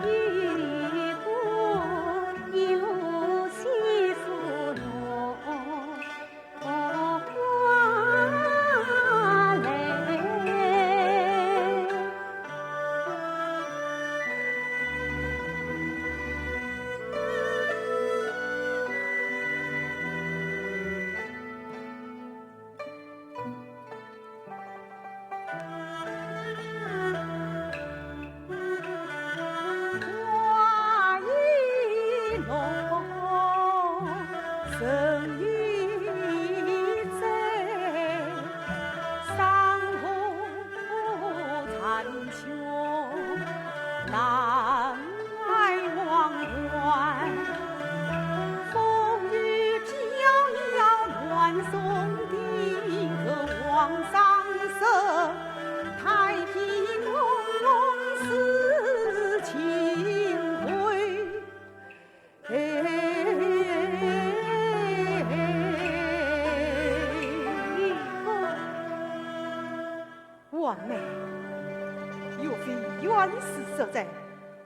玉里不有细数生于贼，上不残穷，难爱王冠。风雨飘摇乱松的个皇上色，太平隆隆是清辉。完美，若非冤死所在，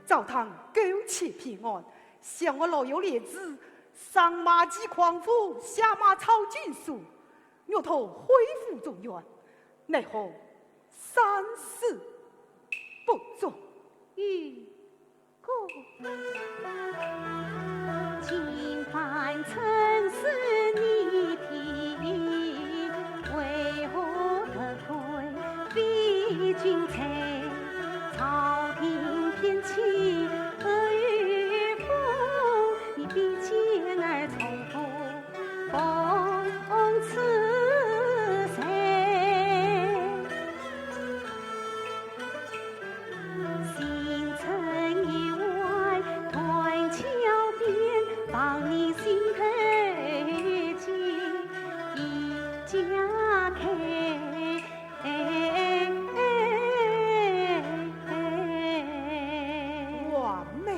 赵唐苟且平安，像我老友列子，上马击匡扶，下马操军书，牛头恢复中原，奈何三死不忠？与共今番曾是你听，为何得归避君才？朝廷偏欺阿谀风，你比肩儿从不逢此谁？星辰以外，断桥边，放你心头情，一家开。完美，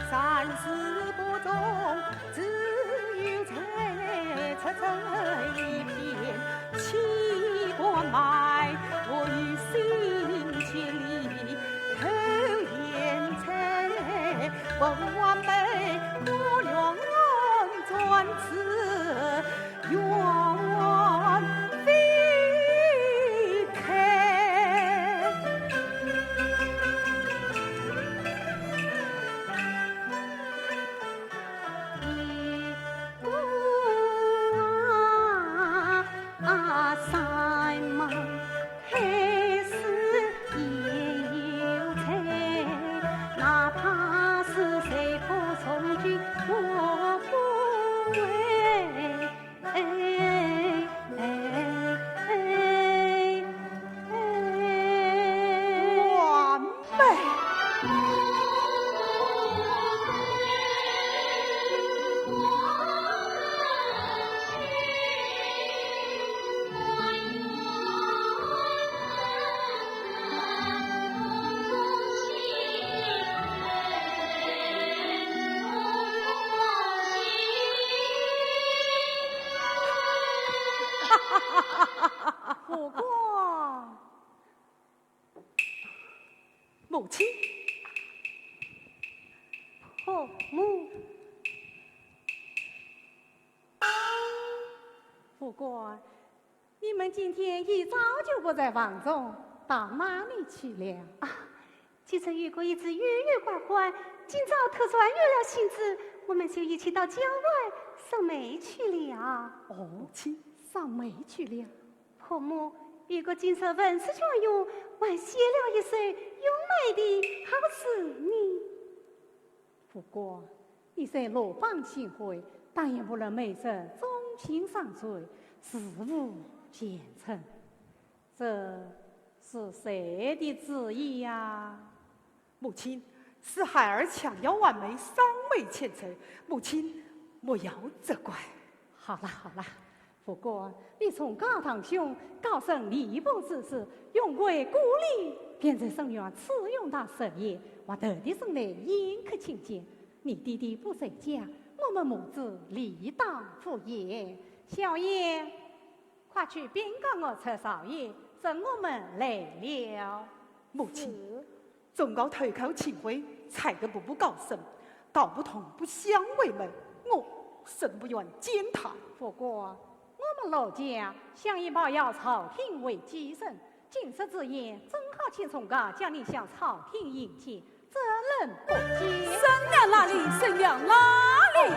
三世不忠，只有才出这一片七国脉，我与心千里投烟尘，不完美，可愿转此缘非开。三梦还是也有才，哪怕是谁不从军，我不为。完美。不过，母亲，婆母，不过，你们今天一早就不在房中，到哪里去了？其实如果一直郁郁寡欢，今早突然有了兴致，我们就一起到郊外赏梅去了。母亲上梅去了。婆母，如果今日文思泉涌，还写了一首优美的好诗呢。不过，你在罗舫行会，当然不能昧着忠心上追，事务奸臣。这是谁的旨意呀？母亲，是孩儿强要完美，伤美前程，母亲莫要责怪。好了好了，不过你从高堂兄高升吏部之事，用为鼓励，便在声援此用大事业，我特地送来宴客请见。你弟弟不在家，我们母子理当赴宴。小燕，快去禀告我车少爷，等我们来了。母亲，总高投靠秦桧，才得步步高升，道不同不相为谋，我甚不愿践踏。不过我们老家想以报要朝廷为基神，今日之宴正好请从家将你向朝廷迎接，责任不减。生娘哪里？生娘哪里？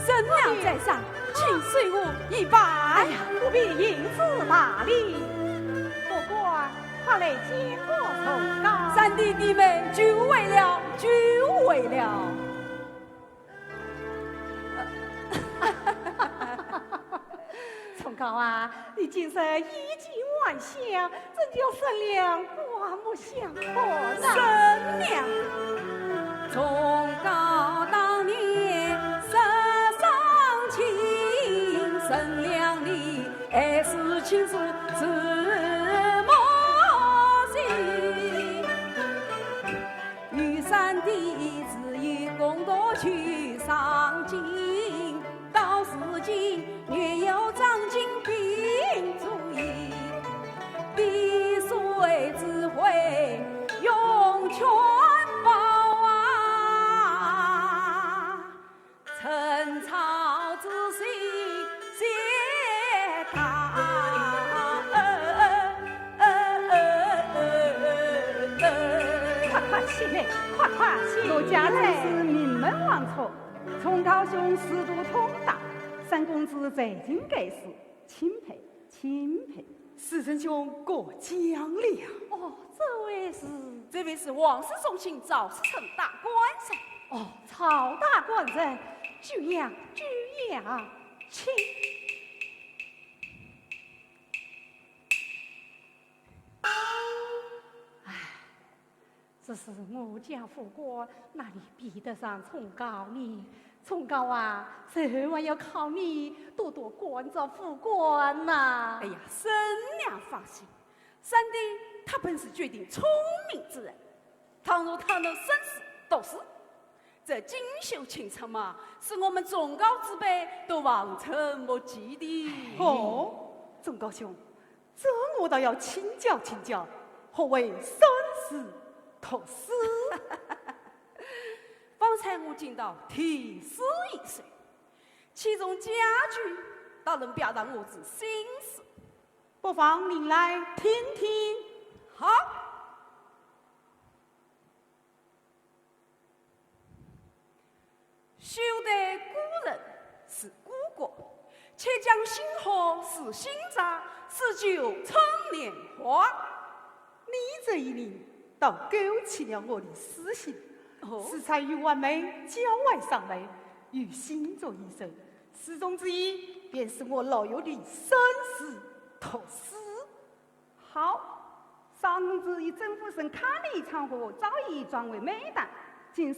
生娘在上，请随我一拜。哎呀，不必因此大礼。不过快来见我崇高。三弟弟们久违了，久违了。崇高啊，你竟是衣锦还乡，这叫生娘刮目相看呐！生娘，崇高当年十上情，生娘你爱是亲属自莫信。与三弟子有共度去上京，到如今略有长进并足矣。滴水之会涌泉宝啊，陈草之心谢他。快快起来，快快起来！我家才是名门望族，崇高兄仕途通达，三公子在京盖世，钦佩钦佩。师承兄过奖了。哦，这位是王氏宗亲赵世成大官人。哦，曹大官人，居养居养，请。这是我家副官，哪里比得上崇高呢？崇高啊，日后还要靠你多多关照副官呐。哎呀，生娘放心，三弟他本是绝顶聪明之人，倘若他能生死斗死，这锦绣前程嘛，是我们崇高之辈都望尘莫及的。哦，忠高兄，这我倒要请教请教，何谓生死斗死？方才我听到提诗一首，其中佳句倒能表达我之心思，不妨您来听听。好。休得孤人是孤国，且将星河是星渣，是酒成年华。你这一令倒勾起了我的私心。诗才与完美，郊外尚美，与心作一首。诗中之意，便是我老友的生死斗死。好，三公子以曾夫生看了一场合，早已转为美谈。今日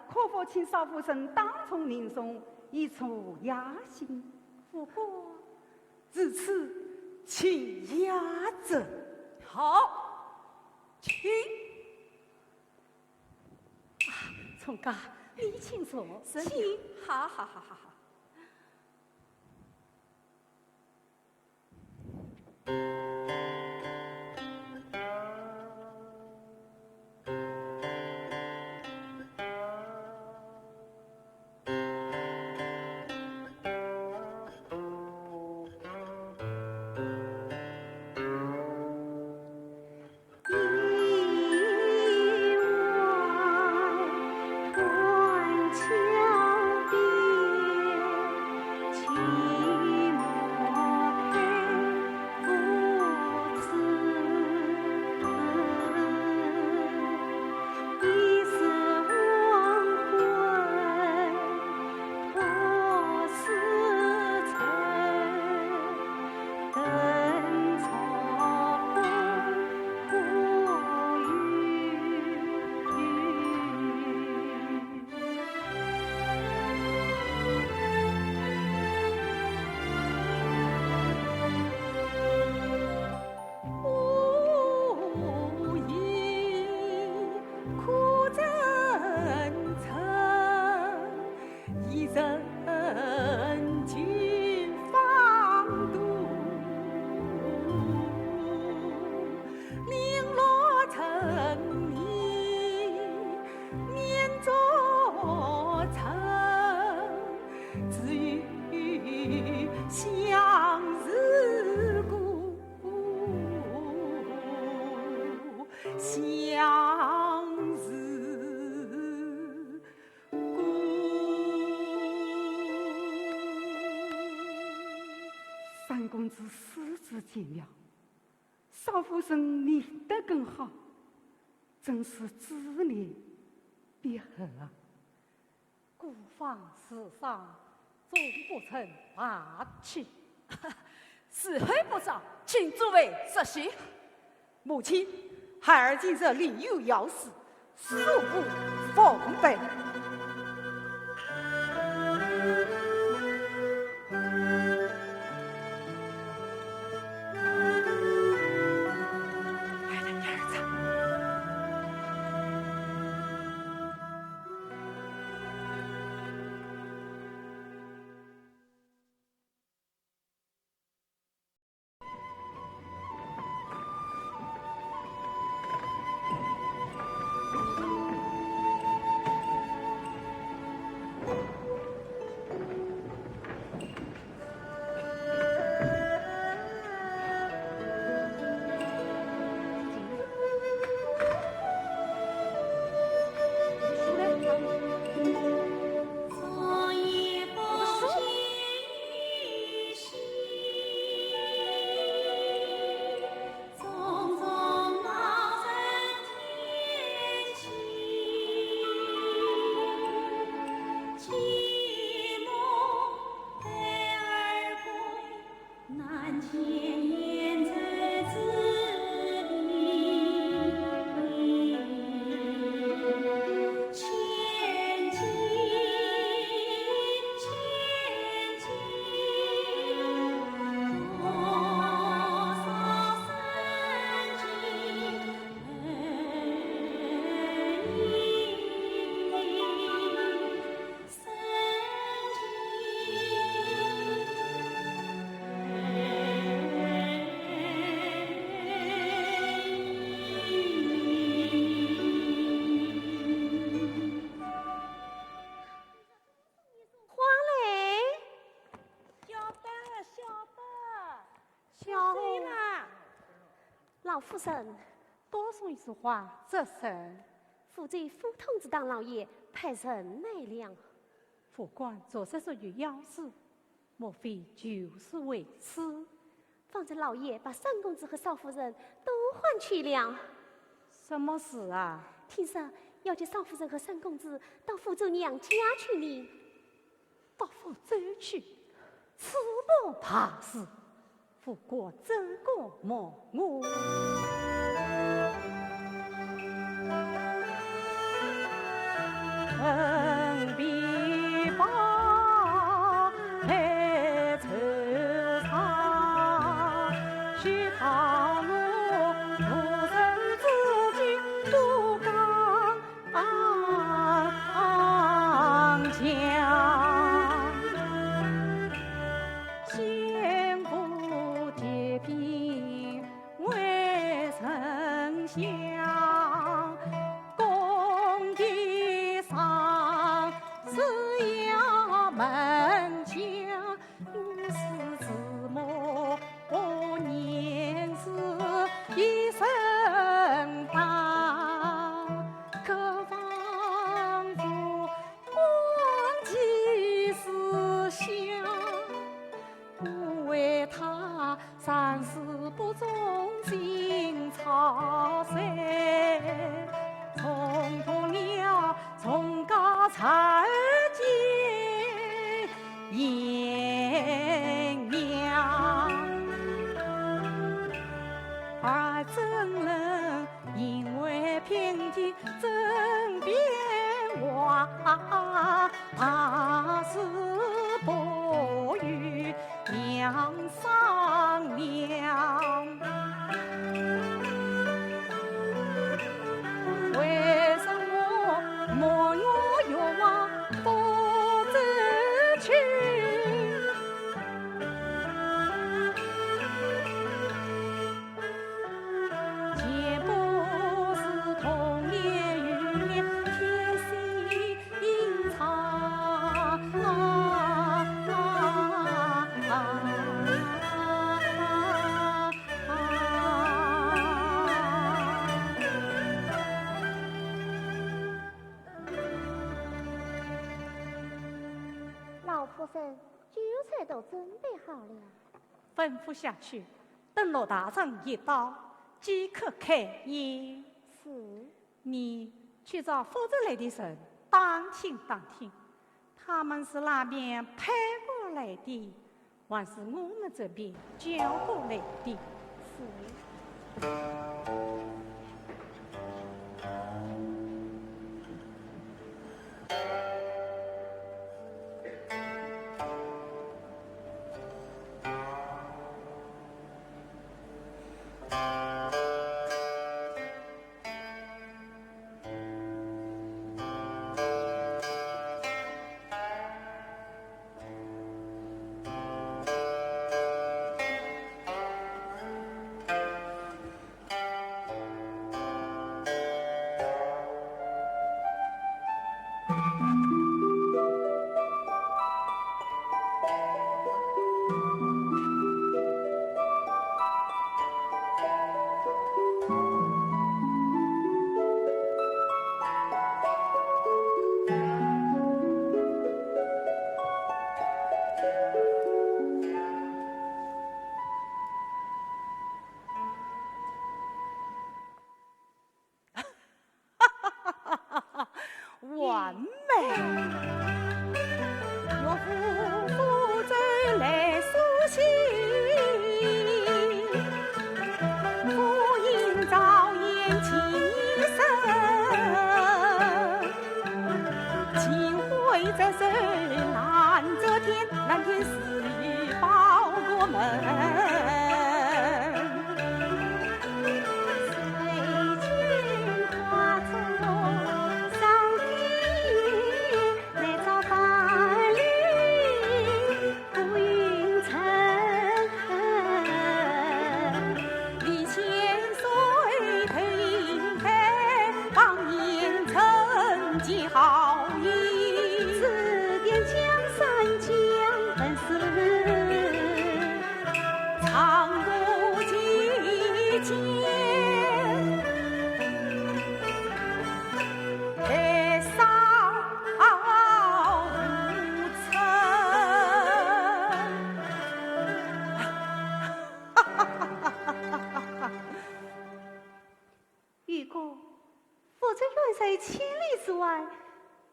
可否请少夫生当从领诵，以促雅兴？副官，至此，请压阵。好，请。崇高，你请说，请。好好好好好。三公子私自见妙，少夫夫人你得更好，真是知念别合啊！孤芳自赏，终不成大器。是非不早，请诸位设席。母亲，孩儿今日另有要事，恕不奉陪。老夫人，多说一句话，这神府贼副同志当老爷派人来了。副官做事属于要事，莫非就是为此？方才老爷把三公子和少夫人都换去了。什么事啊？听说要接少夫人和三公子到福州娘家去呢。到福州去，此不怕事。副官这个莫我。恩必报，来酬偿，须靠我夫人自己独刚强。先父铁兵为丞相，公地上是衙门将，如是子母我年事一生当，可仿佛忘记思乡。不为他三世不忠心操谁，冲破了从高才见颜良，而真人因为偏见争辩话，他是不与娘商量。为什么莫我又往福州去？既不是同年与年，天心隐藏。老夫人，酒菜都准备好了。吩咐下去，等罗大人一到，即可开宴。是。你去找负责来的人当听当听，他们是那边派过来的，还是我们这边叫过来的？是。完美！岳父负责来书信，父应朝言请一声，请回这事难则天，难天事报国门。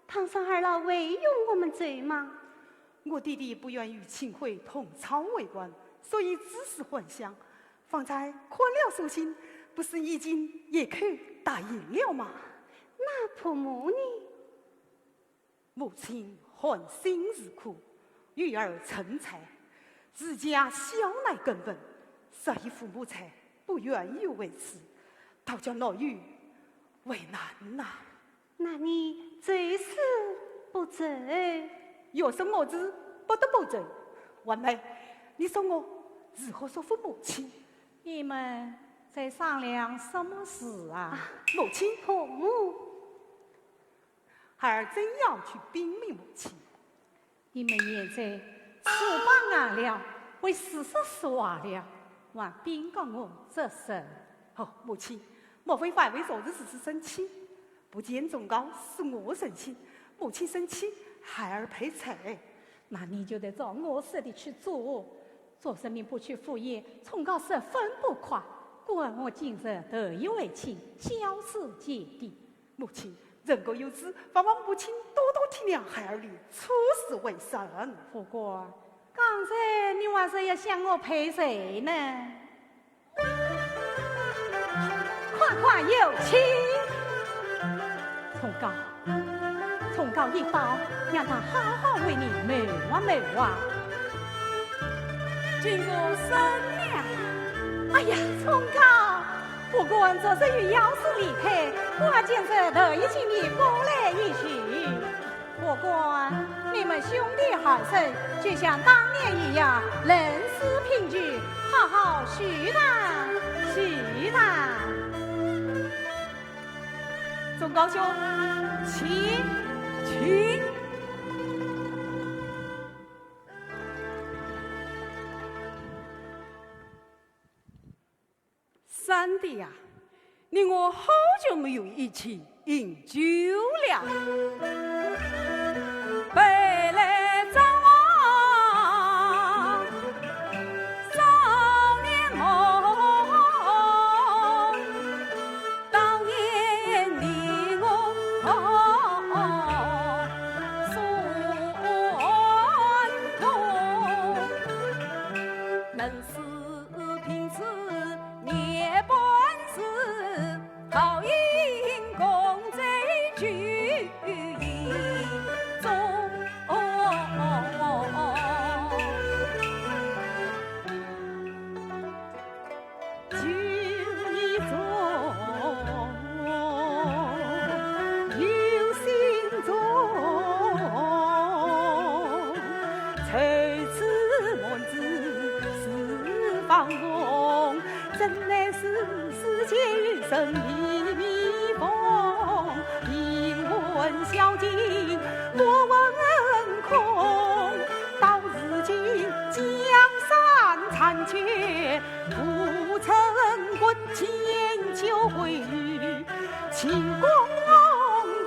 堂上二老未用我们罪吗？我弟弟不愿与秦桧同朝为官，所以只是幻想。方才看了书信，不是已经也可答应了吗？那婆母呢？母亲寒心日苦，育儿成才，自家小奶根本，所以父母才不愿意为此，倒叫老妪为难呐。那你最是不走？有什么事不得不走？婉梅，你说我如何说服母亲？你们在商量什么事啊？母亲，婆母，孩儿真要去禀明母亲。你们现在翅膀硬了，为事实说了，还禀告我这事。哦，母亲，莫非还为昨日事生气？不见忠告使我生气，母亲生气，孩儿赔财。那你就得照我说的去做。做生命不去赴宴，从告十分不快。故而我今日特意为亲，交事结底。母亲，人各有志，盼望母亲多多体谅孩儿的处事为人。不过，刚才你还是要向我赔谁呢？快快有请。从告一道，让他好好为你谋啊！经过商量，哎呀，从告，不管昨日与姚氏离开，我今日特意请你过来一叙。不管你们兄弟好生，就像当年一样，人事平聚，好好叙谈。钟高兄，请。三弟呀，你我好久没有一起饮酒了。北来张望，少年梦，生密风，英文小径莫问空。到如今江山残缺，不曾滚千秋归于秦公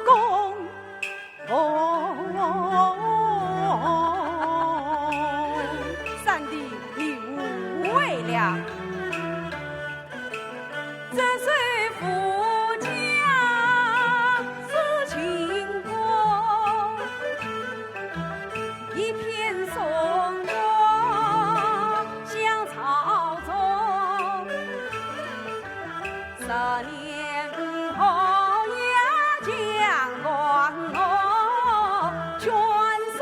公。三弟，你误会了。这虽夫家是秦国，一片松光向朝中。10年后呀，将官我全山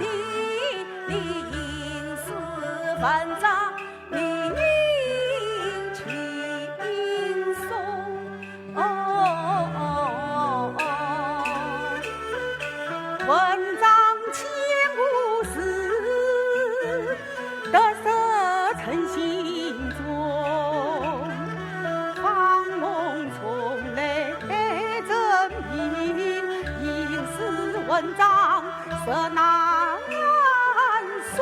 地理应是分章。文章千古事，得色称心中。芳梦从来证明，应是文章色难送。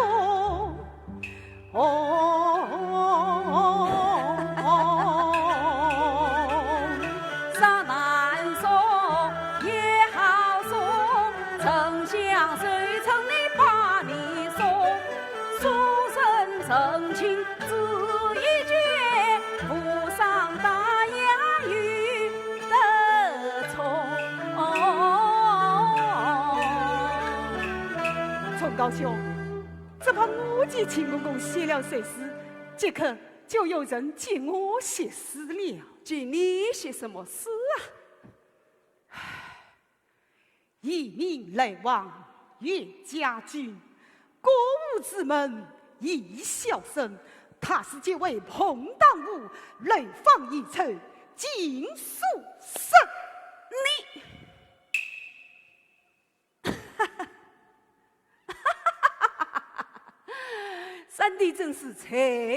啥难送也好送，丞相谁曾你把你送？书生成亲只一绝，府上大雅与得从。崇高兄，只怕我见秦公公写了谁诗，即刻就有人借我写诗了。借你写什么诗啊？一命来往岳家军，歌舞之门一笑声。他是这位彭当武，来访一筹，尽速生。你。三弟真是才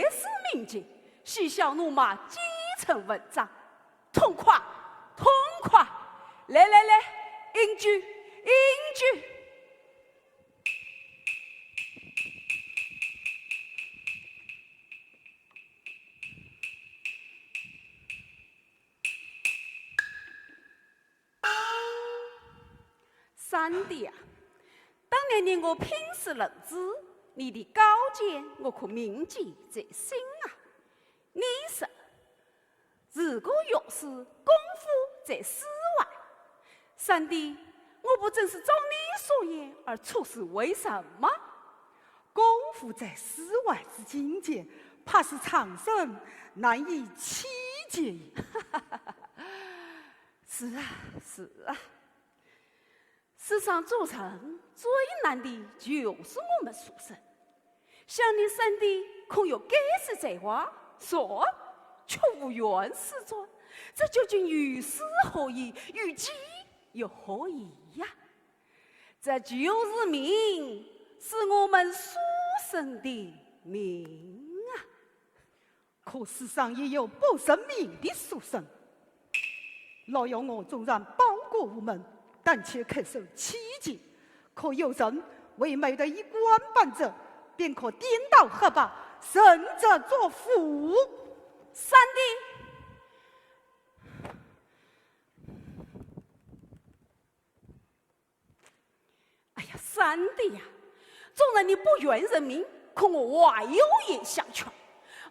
思敏捷，嬉笑怒骂几成文章，痛快，痛快！来，应句，应句。三弟啊，当年你我拼死认知。你的高见，我可铭记在心啊！你说，如果要是功夫在诗外，三弟，我不正是照你所言而处事为什么？功夫在诗外之境界，怕是长生难以企及。是啊，是啊。世上做成最难的就是我们书生。想你三弟空有该死才华，说却无缘师传，这究竟于事何益？于己又何益呀？这就是命，是我们书生的命啊！可世上也有不生命的书生，老要我纵然报国无门，但却恪守七戒，可有人为美的一官半者，便可颠倒黑白，甚至作父。三弟，哎呀，三弟呀，纵然你不愿人命，可我还有言相劝，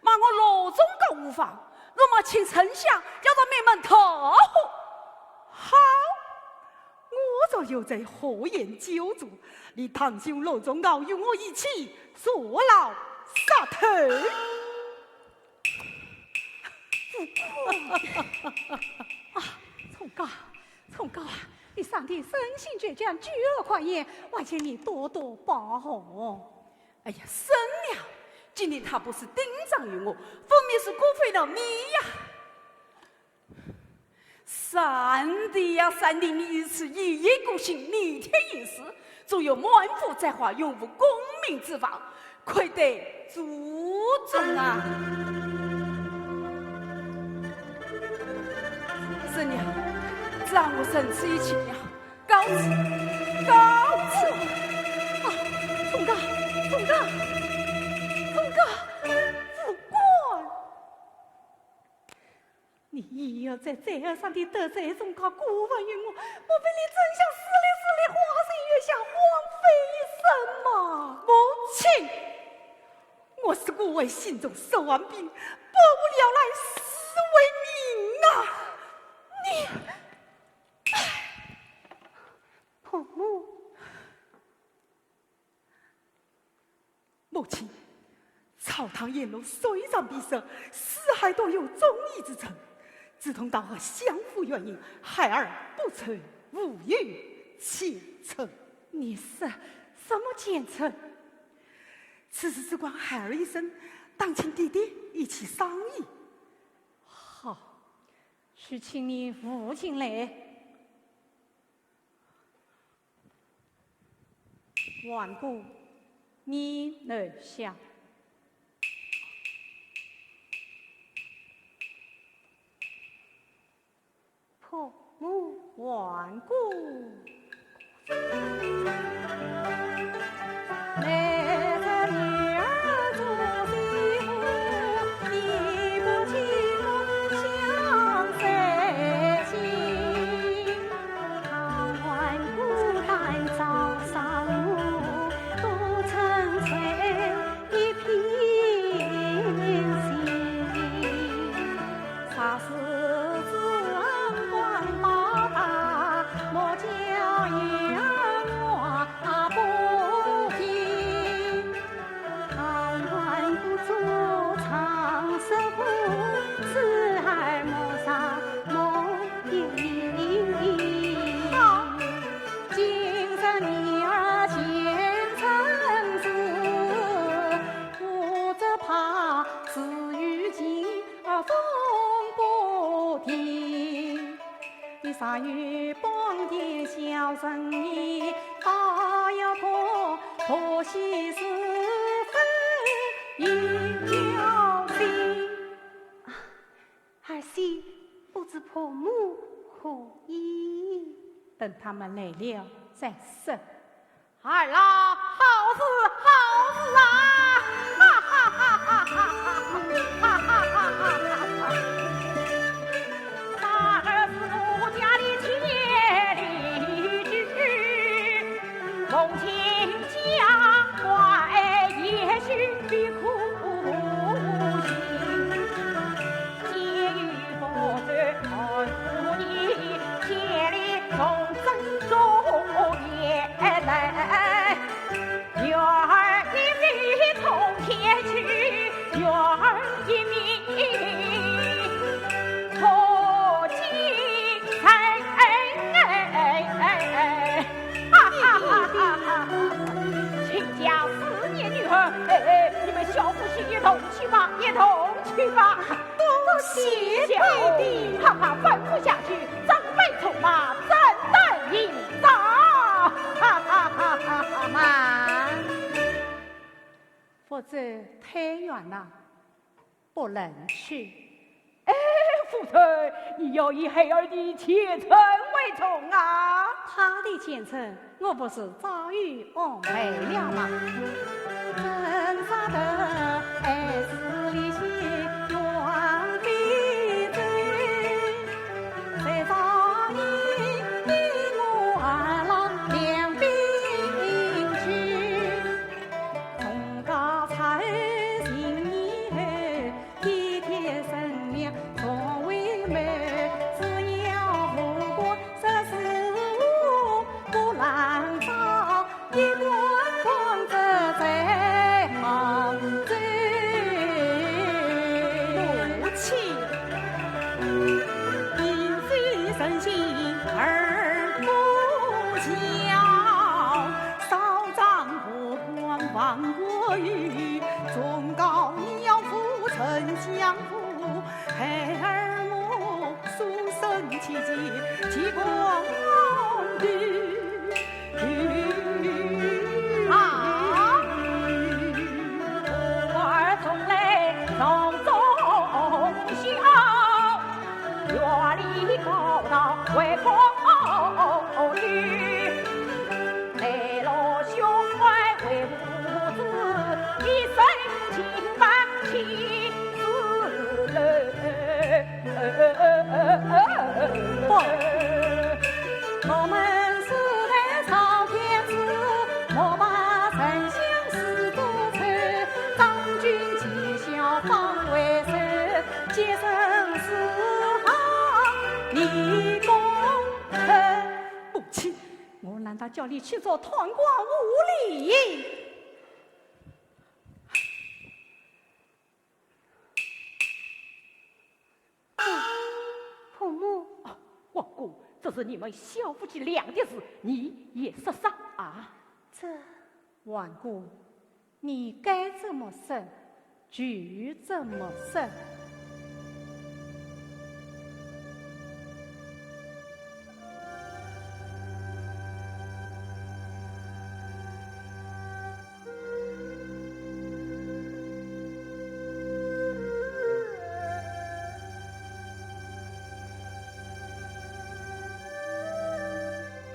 骂我罗中高无妨，若骂请丞相要到灭门投祸。好，我若有在何言救助，你堂兄罗中高与我一起坐牢杀头。崇高啊！你上帝身心倔强，举恶狂言，还请你多多保护。哎呀，生了！今天他不是盯上于我，分明是辜负了你呀！三弟呀，三弟，你如此一意孤行，逆天行事，纵有满腹才华，永无功名之望，愧得祖宗啊！生娘，让我生此一亲娘，告辞，告辞。啊，宋哥，宋哥，宋哥，副官，你亦要在罪恶上的得罪宋高辜负于我，莫非你真想死里化成月下荒废一生吗？母亲，我是孤为心中受完病，百无聊赖，死为民啊！你，婆母，母亲，朝堂言论虽然闭塞，四海都有忠义之臣，志同道合，相互原因，孩儿不曾无语前程。你是什么前程？此事只关孩儿一生，当请爹爹一起商议。好，去请你父亲来。顽固，你能想？婆母，顽固。来着女儿做媳妇，你不亲我相随亲。他顽固但早上路，不曾随一片心。啥事自恩关报答，莫叫女儿我不听。他顽固做长寿户，此儿莫上莫应。好，今生女儿前程事，我只怕事与尽而风不停。你啥与帮点小生意，倒要婆媳是非一条心。儿媳不知婆母何意？等他们来了再说。儿啦，好事好事啊！哈哈哈哈哈哈哈哈哈哈！他儿是奴家的千里驹，梦亲家怀也许比苦心，结与不知儿妇你千里从征中也来，月儿一米从天去，月儿一米同进来，哈哈哈哈哈！亲家4年女儿，你们小夫妻也同去吧，也同去吧，多谢爹爹。哈哈，吩咐下去，长辈出马，怎能应召？哈哈哈哈哈！慢，否则太远了，不能去。哎，夫人，你要以孩儿的前程为重啊！他的前程，我不是早已安排了吗？真杀得爱是离心远离罪，在早已比我二郎两并去，从高才行以后，天天生命从未美，只要无过1415不难找，一棍光着在杭州。母亲，因非神心而不孝，少长何官亡国语，忠告鸟夫丞相府，孩儿莫书生其疾，其光虑。啊！我儿从来从中孝，月里高。少为风雨，内罗胸怀为母子，一生情伴妻子人。我们是代朝天子，莫把丞相视作仇，张君绩效方为首，节省四行立功臣。母亲，我难道叫你去做贪官污吏？婆母，王姑，这是你们小夫妻俩的事，你也说啥啊？这万姑，你该怎么审，就怎么审。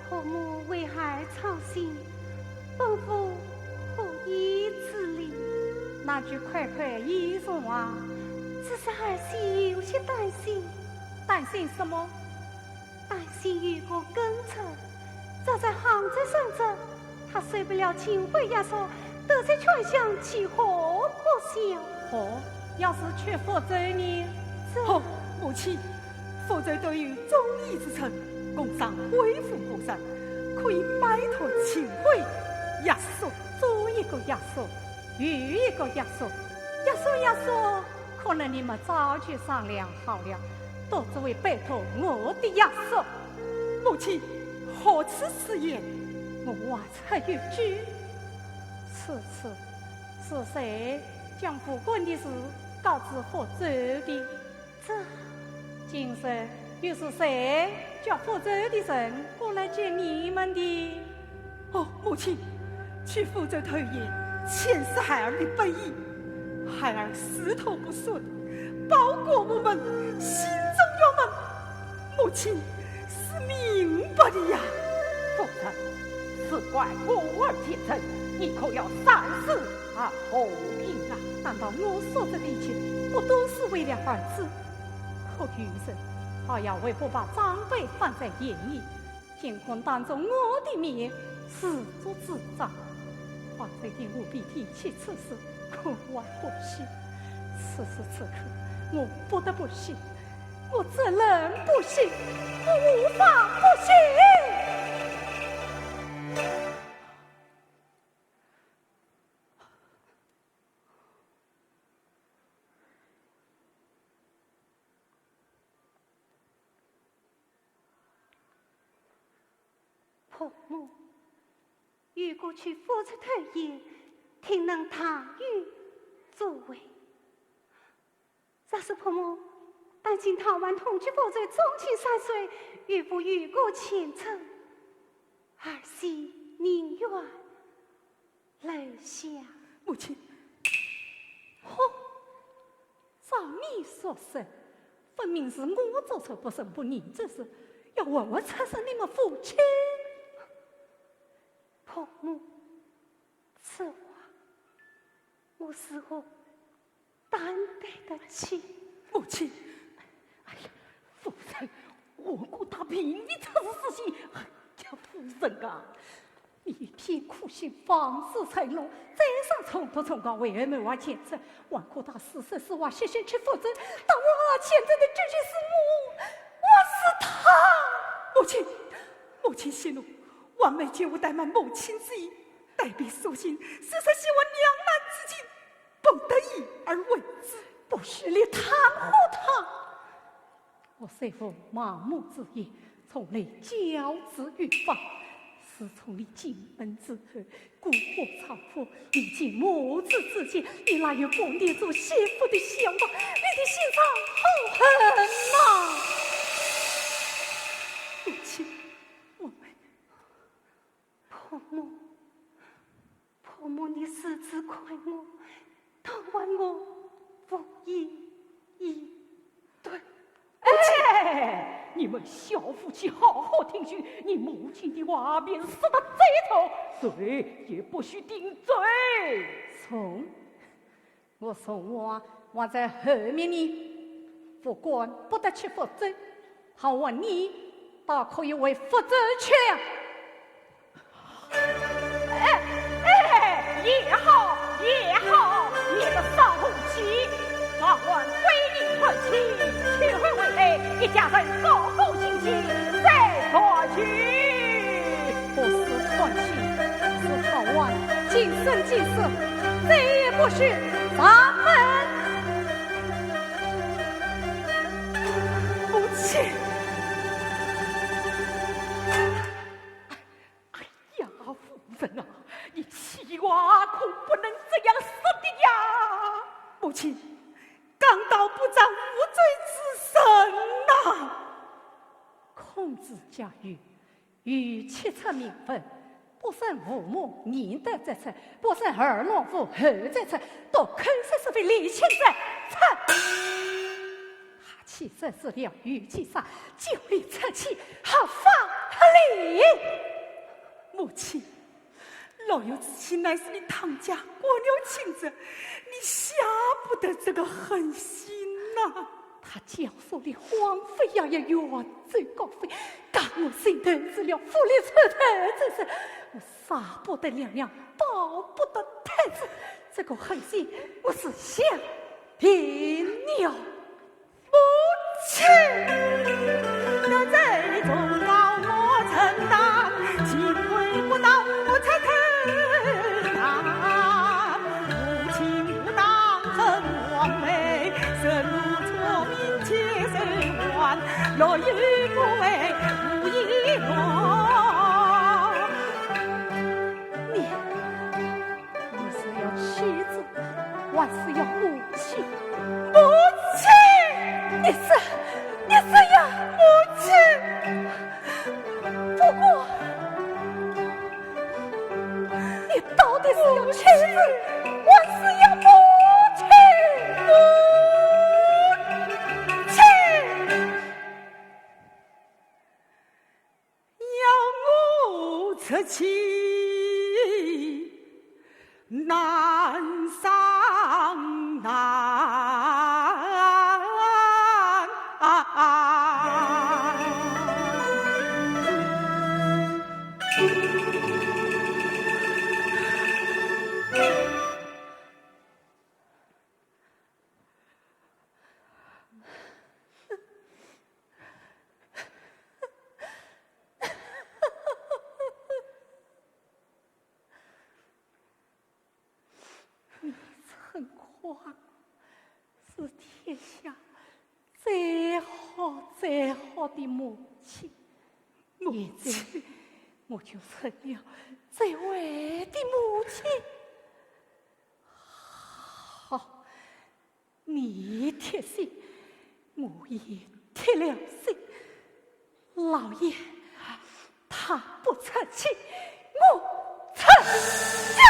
婆母为孩操心，本妇不宜自理。那就快快医生啊！只是儿媳有些担心，担心什么？担心遇过更程，早在杭州上阵，他受不了秦桧压缩，得罪劝相，其何不想？哦，要是去福州呢？好，母亲，福州都有忠义之臣，共商恢复河山，可以摆脱秦桧压缩。左一个压缩，右一个压缩，压缩，可能你们早就商量好了，都只为摆脱我的压缩。母亲，何此此言？我话出一句，此次是谁将夫君的事告知福州的？这今日又是谁叫福州的人过来见你们的？哦，母亲，去福州投言，前是孩儿的本意，孩儿仕途不顺，报国无门，心中有门，母亲是明白的呀。夫人，事关国儿前程，你可要三思而后行啊！难道我所做的一切不都是为了儿子？可余生，还要为不把长辈放在眼里，监控当中我的面，自作自长。话这点务必提起此事，可万不行。此时此刻，我不得不行，我只能不行，我无法不行。婆母，如果去福州投言，听能他与作为。若是婆母担心台湾同居福州中情山水，与不遇过前程，儿媳宁愿留下。母亲，照你所说，分明是我做错不仁不义之事，要问我产生你们夫妻。婆母，此话我是否担得起？母亲，哎呀，夫人，我顾他凭你这是事情，哎呀，夫人啊！你一片苦心，方式才弄，再上冲突冲高，为儿们往前走，万苦他死生死往先生去负责，但我前走的究竟是我是他。母亲，母亲息怒，完美绝无怠慢母亲之意，代笔书信，实在希望两难之境，不得已而为之。不许你袒护他！我虽父盲目之言，从来教之于法。自从你进门之后，蛊惑娼妇，历经母子之间，你哪有供你做媳妇的想法？你的心肠好狠呐！母亲，我们婆母，你私自快我，当晚我不义对。母亲。哎，你们小夫妻好好听许你母亲的话，免死得罪头，谁也不许顶嘴。从我从我在后面呢，副官不得去福州，好问你，倒可以为福州去。也好也好，免得伤和气。我问归你团妻，却会为你一家人高高兴兴再团聚。不是团契，是好玩，今生今世再也不许咱们。母亲，哎呀，夫人啊，你妻娃可不能这样死的呀！母亲，刚到不长无罪之身呐！孔子家语，与七策名分，不生父母，年德则称；不生儿郎父，后则称。都口舌是非理性者，称。他气色是了，语气上就理侧气，合法合理。母亲，老友之妻乃是你堂家过了亲者，你下不得这个狠心呐！他教唆的荒废呀也远走高飞，赶我心头之了，负力出头之事，我杀不得娘娘，保不得太子，这个狠心我是想定了。母亲，那这种高我承担，情归不到我才承担。母亲不当恨枉为，生如错命且生还，若与不为无一乱。你是要妻子，还是要母亲？母亲。你是呀，母亲，不过你到底是要妻子，还是要母亲？母亲，要我出气，难上难。陈夸是天下最好的母亲，现在我就成了最坏的母亲。好，你铁心，我也铁了心。老爷，他不成器，我成就。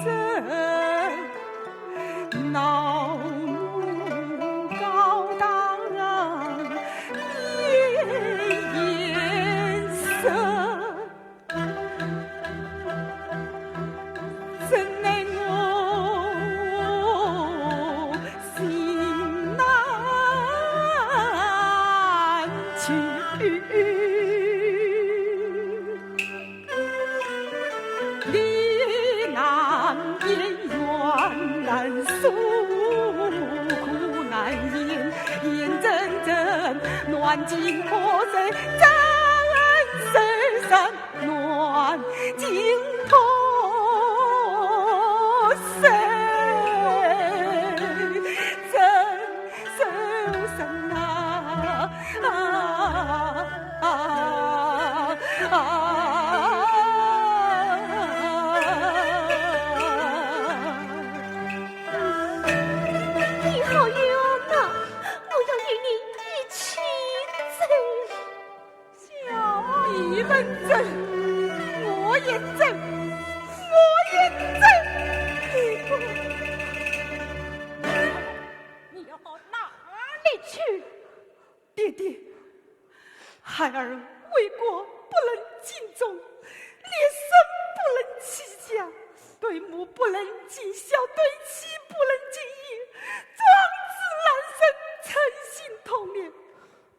真，恼怒高荡面颜色，怎奈我心难去。离难言，怨难诉，苦难言，言真真，暖尽破碎，真深深，暖尽破碎，真深深啊你好冤呐！我要与你一起走。你们争，我也争，我也争。你要到哪里去？爹爹，孩儿为国不能尽忠，连生不能弃家，对母不能尽孝，对妻不能尽义，壮志难伸，诚心同年，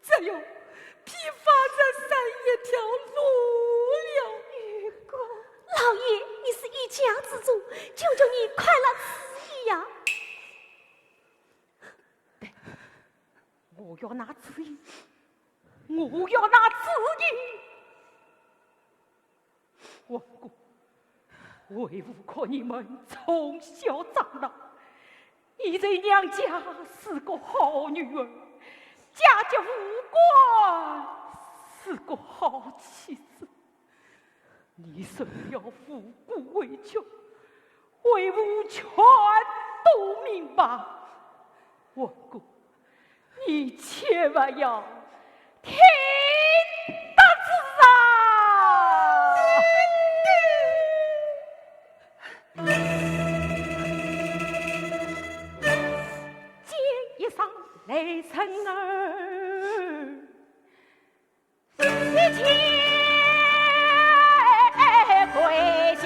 只有披发这山一条路了。玉哥，老爷，你是一家之主，求求你快来赐意呀！我要拿旨意，我要拿旨意。王姑，为无可你们从小长大，你在娘家是个好女儿，家家无关，是个好妻子。你虽要复古为穷，为无全都明白。王姑，你千万要听得知啊！接一声雷声儿，一切归下。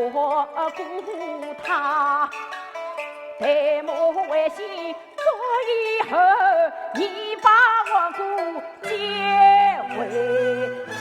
我顾他，待我为心做以后，你把我顾接回家。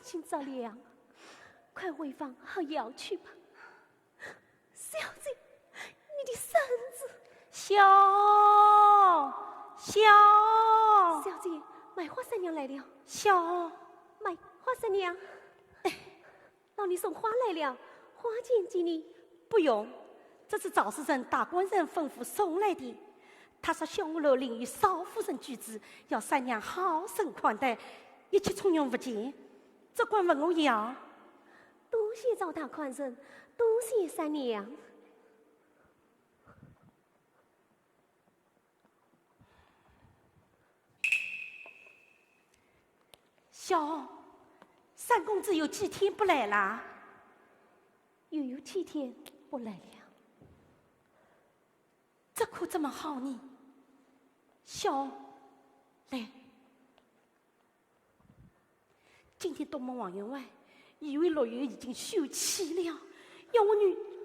亲着凉，快回房好药去吧。小姐，你的身子。小姐，买花三娘来了。买花三娘，老你送花来了，花钱给你。不用，这是赵夫人大官人吩咐送来的。他说小楼领与少夫人举止，要三娘好生款待，一切从容不间，只管问我要。多谢赵大官人，多谢三娘。三公子有几天不来啦？又有7天不来了。这可怎么好呢？来，今天东门王员外以为6月已经休妻了，要我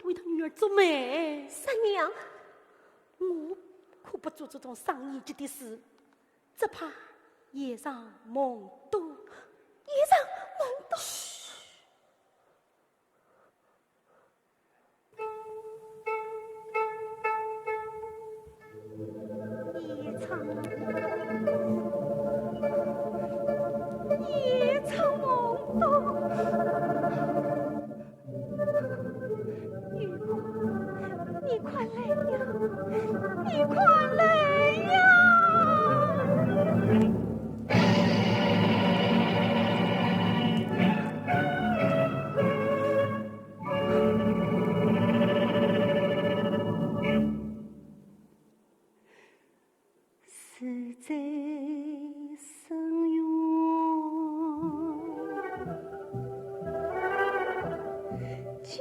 为他女儿做媒。三娘，我可不做这种伤年纪的事，只怕夜上梦多。夜长梦多，玉姑，你快来呀！你快来呀！是在深渊，经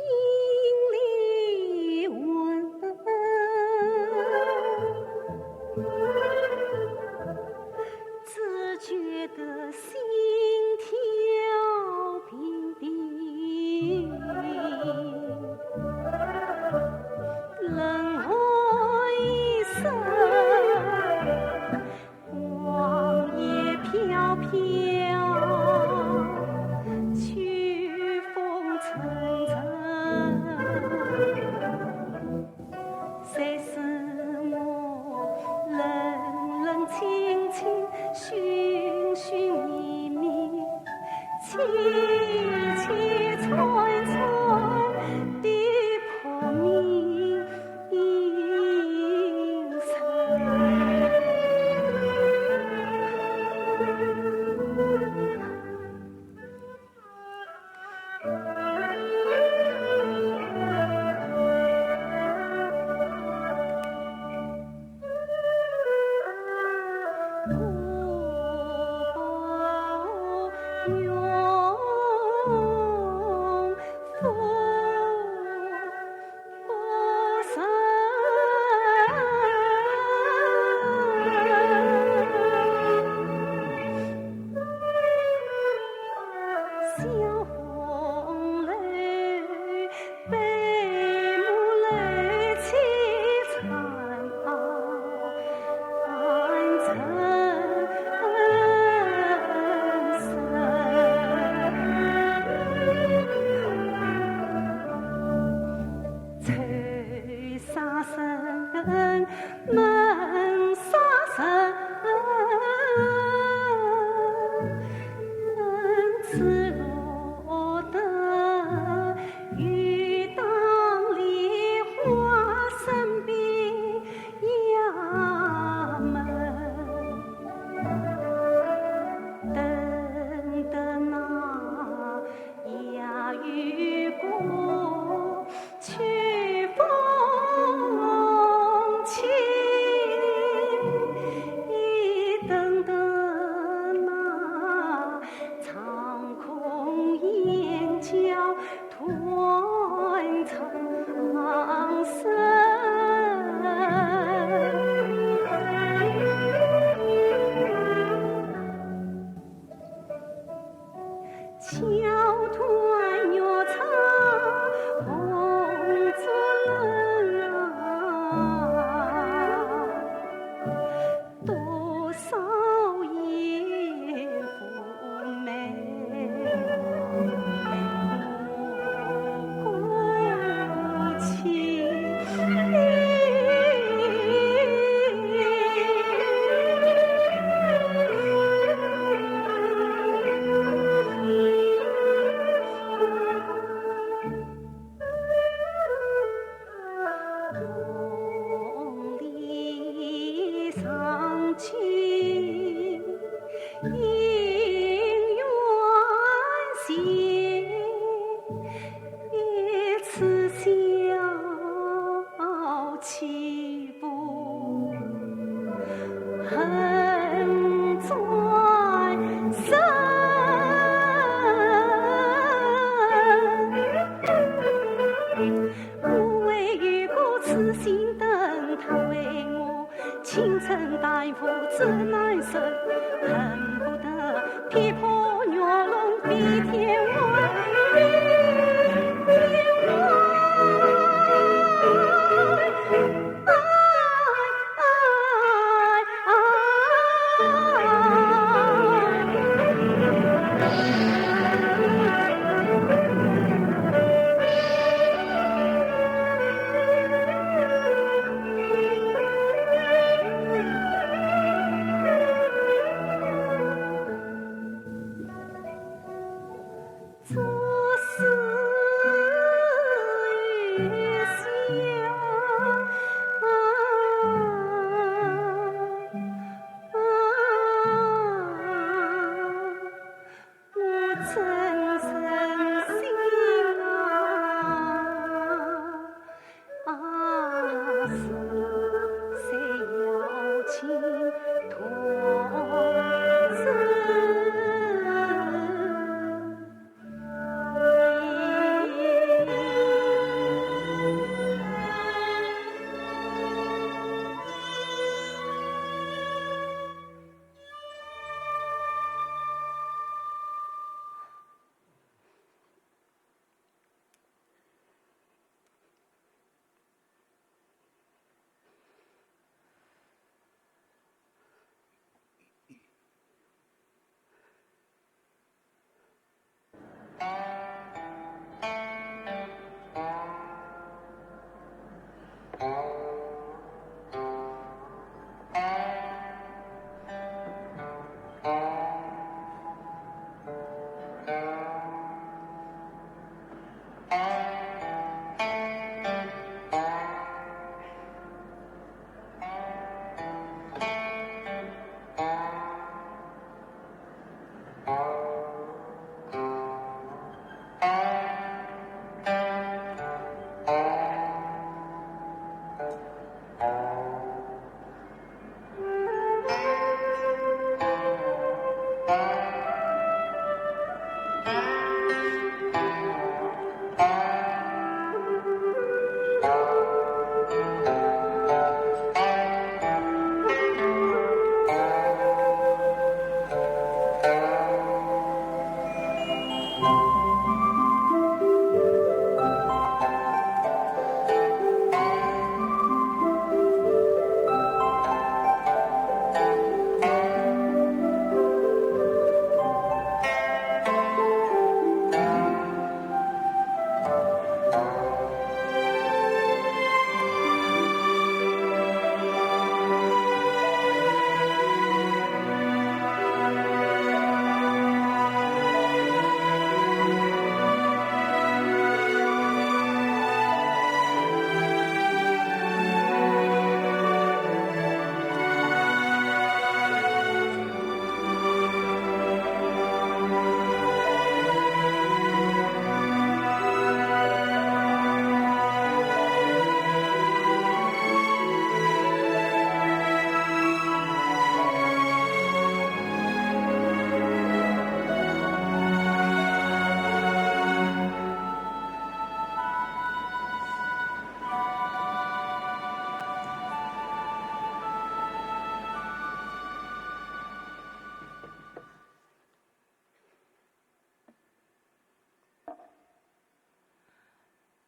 历温，只觉得心跳频频，人海深。飘飘，秋风沉沉，谁使我冷冷清清，寻寻觅觅，凄凄惨惨的破命生。多少艳妇美。姻缘线，一次小起步，恨在深。我为遇过痴心等，他为我倾城大夫真难受，恨不得劈破玉龙比天外，比天外。做事越想，我真诚心是谁要请同真。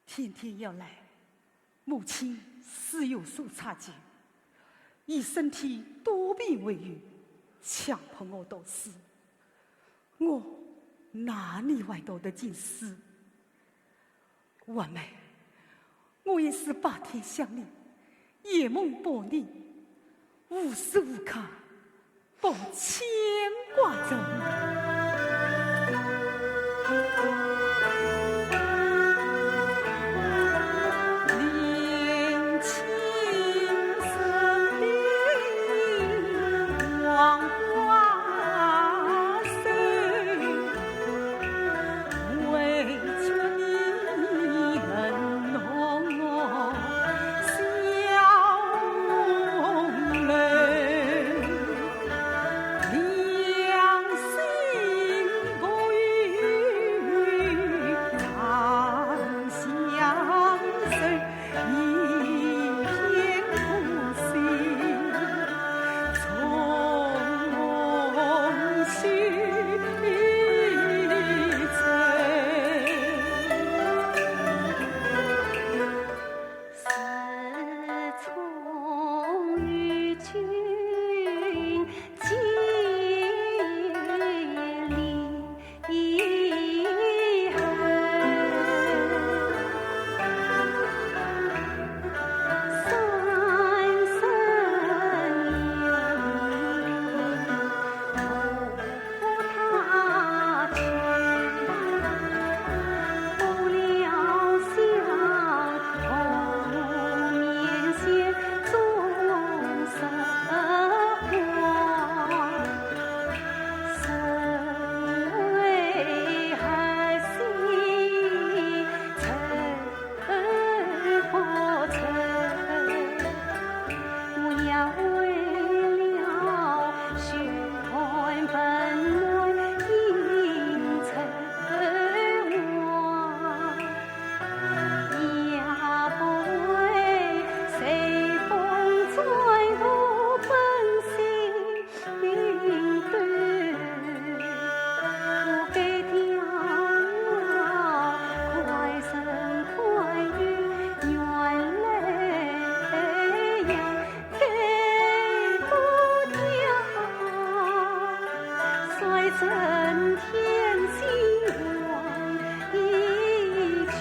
天天要来，母亲似有所察觉，以身体多病为由，强迫我读书。我哪里会读得进书？婉梅，我也是白天想你，夜梦抱你，无时无刻不牵挂着你。黄花率真天心往一去。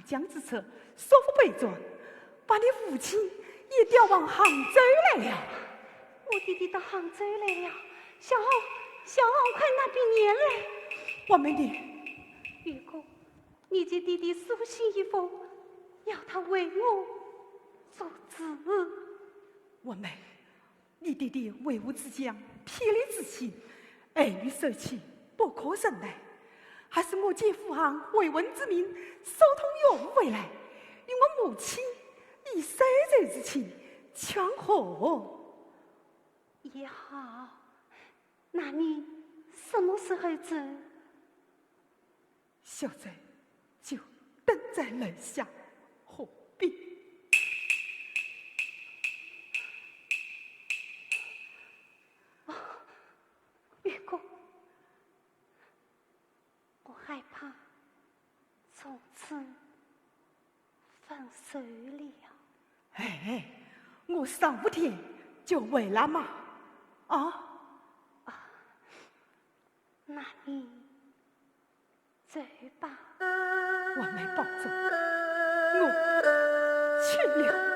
江之策，说服北转，把你父亲也调往杭州来了。我弟弟到杭州来了，小红，快那边撵来。我们的玉姑，你给弟弟书信一封，要他为我做主。我们，你弟弟为吾之将，霹雳之情，爱与舍弃，不可忍耐。还是我姐夫行为文之命，手通有回来，与我母亲以生人之情劝和。也好，那你什么时候走？小贼就等在楼下，何必？玉姑，我害怕从此分手了。哎，我3、5天就回来嘛。那你走吧。我没保重，我去了。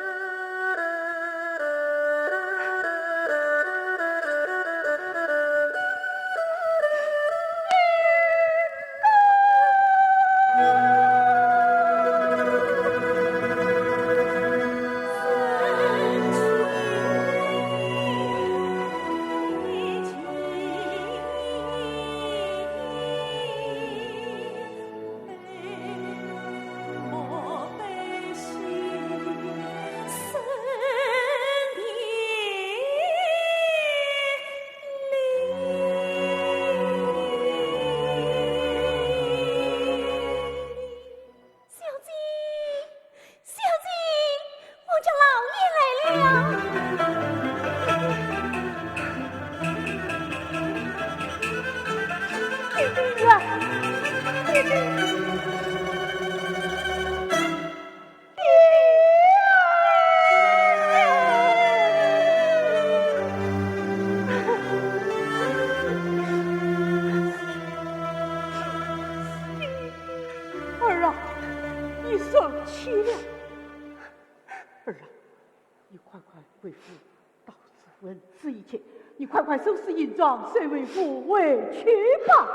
收拾银装，随为父回去吧。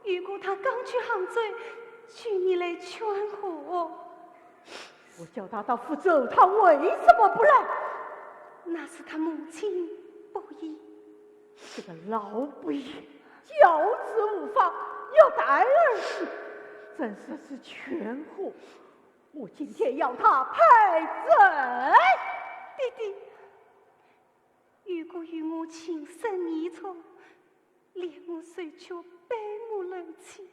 玉姑她刚去杭州，请你来劝和。我叫他到福州，他为什么不来？那是他母亲不依。这个老不义，教子无方，要带儿去，真是劝和。我今天要他赔罪。弟弟，玉姑与我情深意重，连我虽求百母楼妻，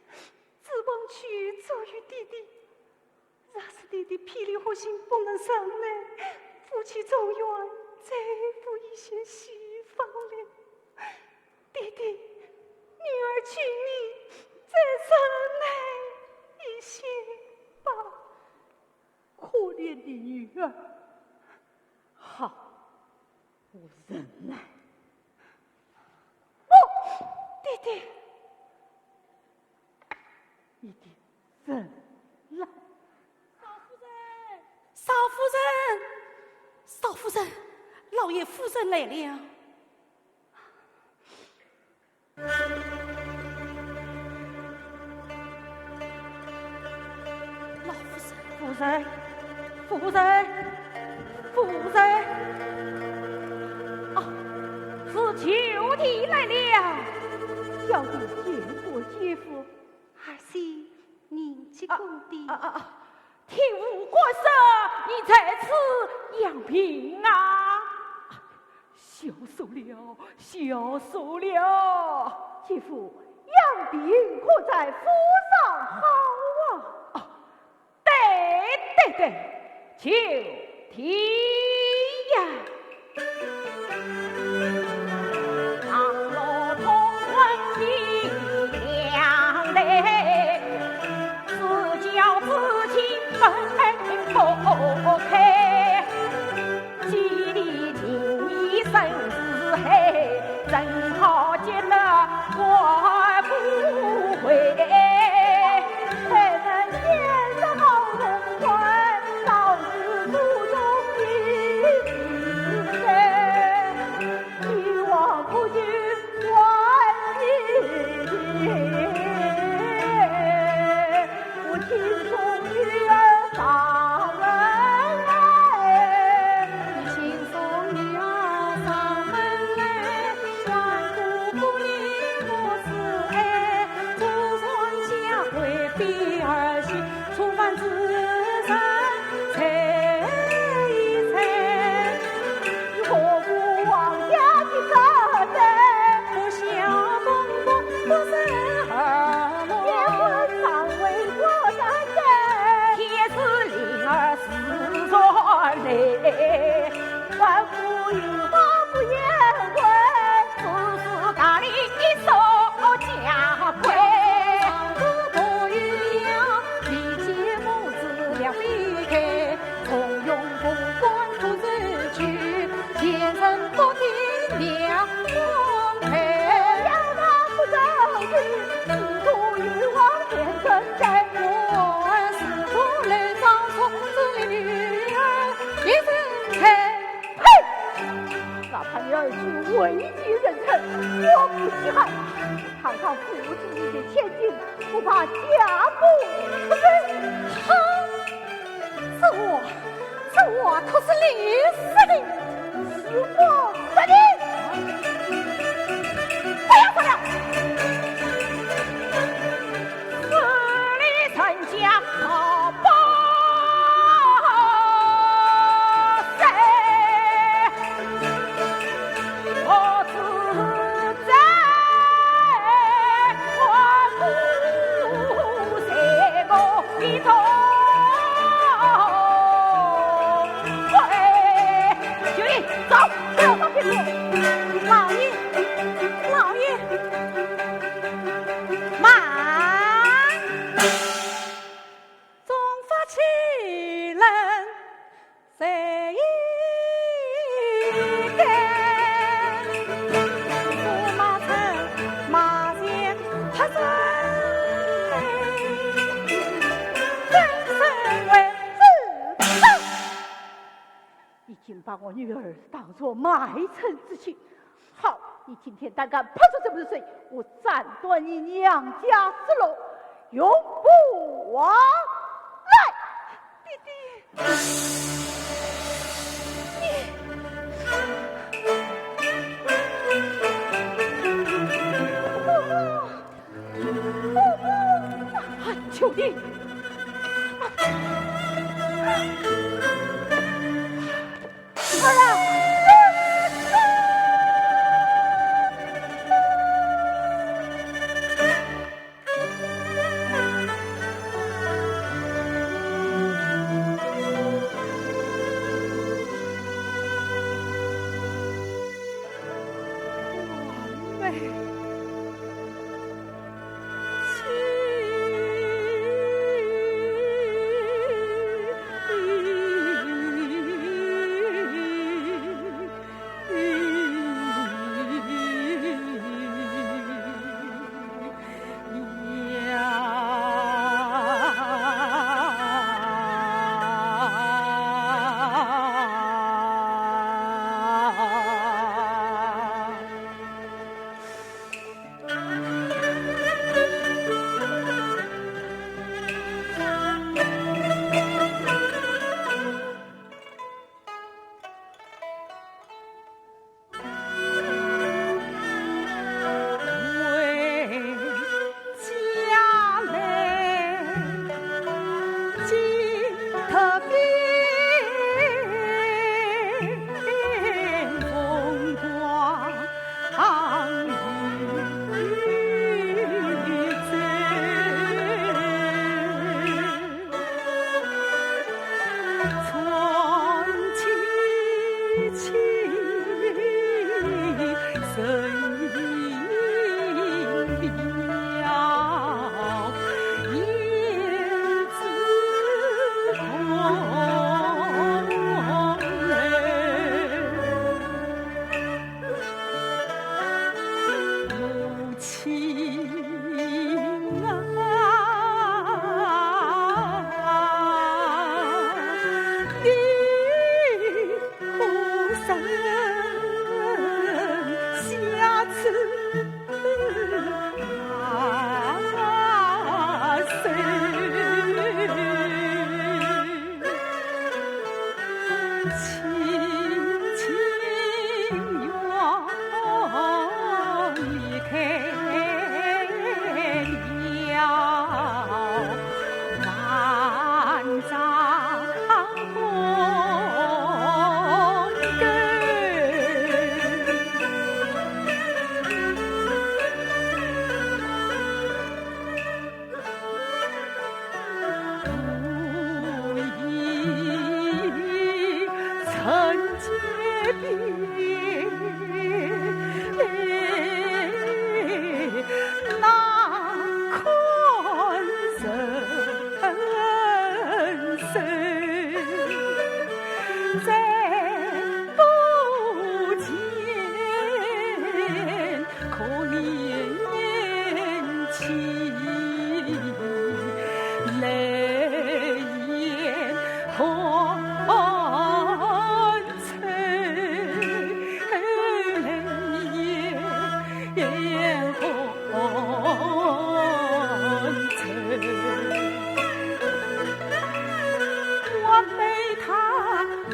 指望去做与弟弟。若是弟弟霹雳火星不能上来，夫妻总愿再赴一些西方了。弟弟，女儿请你再上来一些吧。可怜的女儿，好，我忍耐。弟弟，一定忍耐。少夫人，少夫人，老爷夫人来了。老夫人，夫人，是秋弟来了。小弟见过姐夫。还是您这公的。听吾国色，你在此养病啊！消受了。姐夫，养病可在府上好啊。对，就听呀。倘若同婚一两类，自教自亲分不开，既历尽一生是黑，正好结得我不悔。老是注重你。好，堂堂父子一些千金，不怕家不出人。好，这我可是李司令，是我司令，不要说了，司令曾讲好报。把我女儿当作卖臣之妻，好，你今天胆敢攀出这盆水，我斩断你娘家之路，永不往来。弟弟，求你！儿啊！王我妹她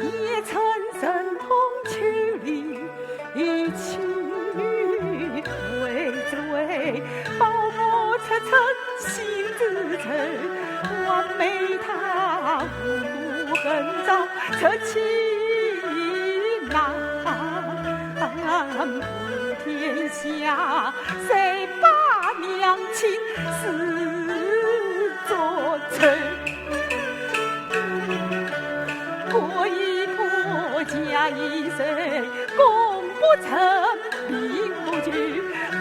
也曾神通去理去为罪，保我出城心之城。我妹她无故恨遭出气难。天下谁把娘亲视作臣？过一婆嫁一谁，功不成名不具，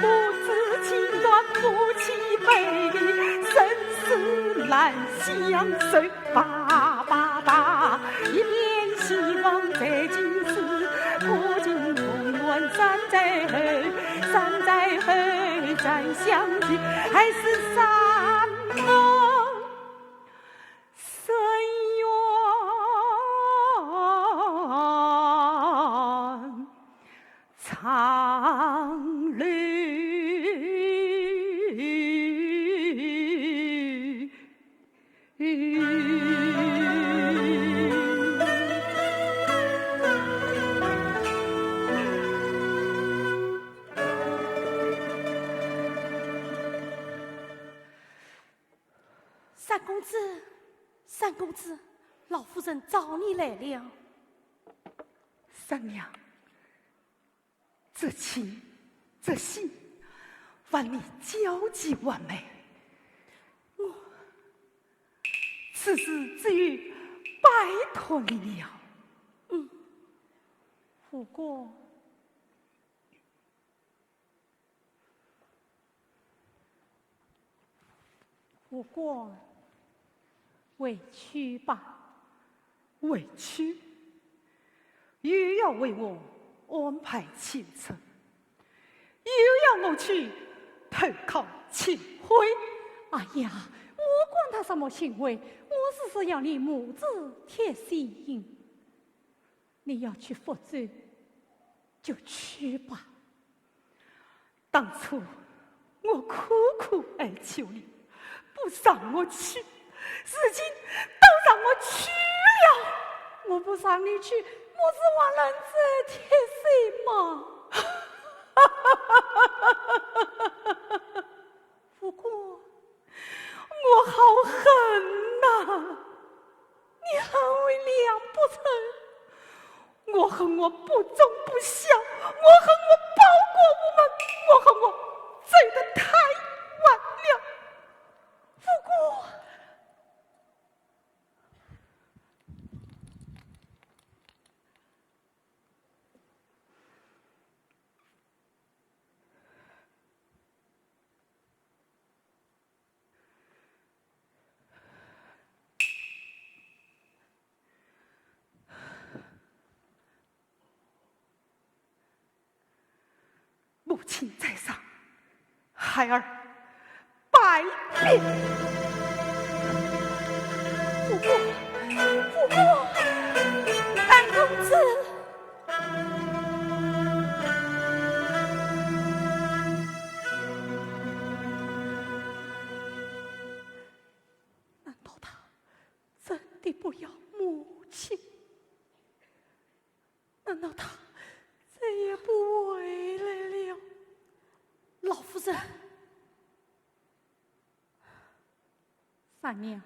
母子情断夫妻背离，生死难相随。一片希望在今世，不尽同愿山在后，山在后再相聚，还是山盟深远长旅。三公子，老夫人找你来了。三娘，这情这信，万你交际完美。我此事至于拜托你了。不过委屈吧，委屈，又要为我安排行程，又要我去投靠秦桧。哎呀，我管他什么行为，我只是要你母子贴心。你要去福州，就去吧。当初我苦苦哀求你，不让我去，如今都让我去了。我不让你去，我是往人这贴心嘛。不过我好恨呐！你恨为良不成？我恨我不忠不孝，我恨我报国无门，我恨我醉得太晚了。不过母亲在上，孩儿百变。不过，安公子，难道他真的不要母亲？难道他再也不回来了？老夫人，三娘，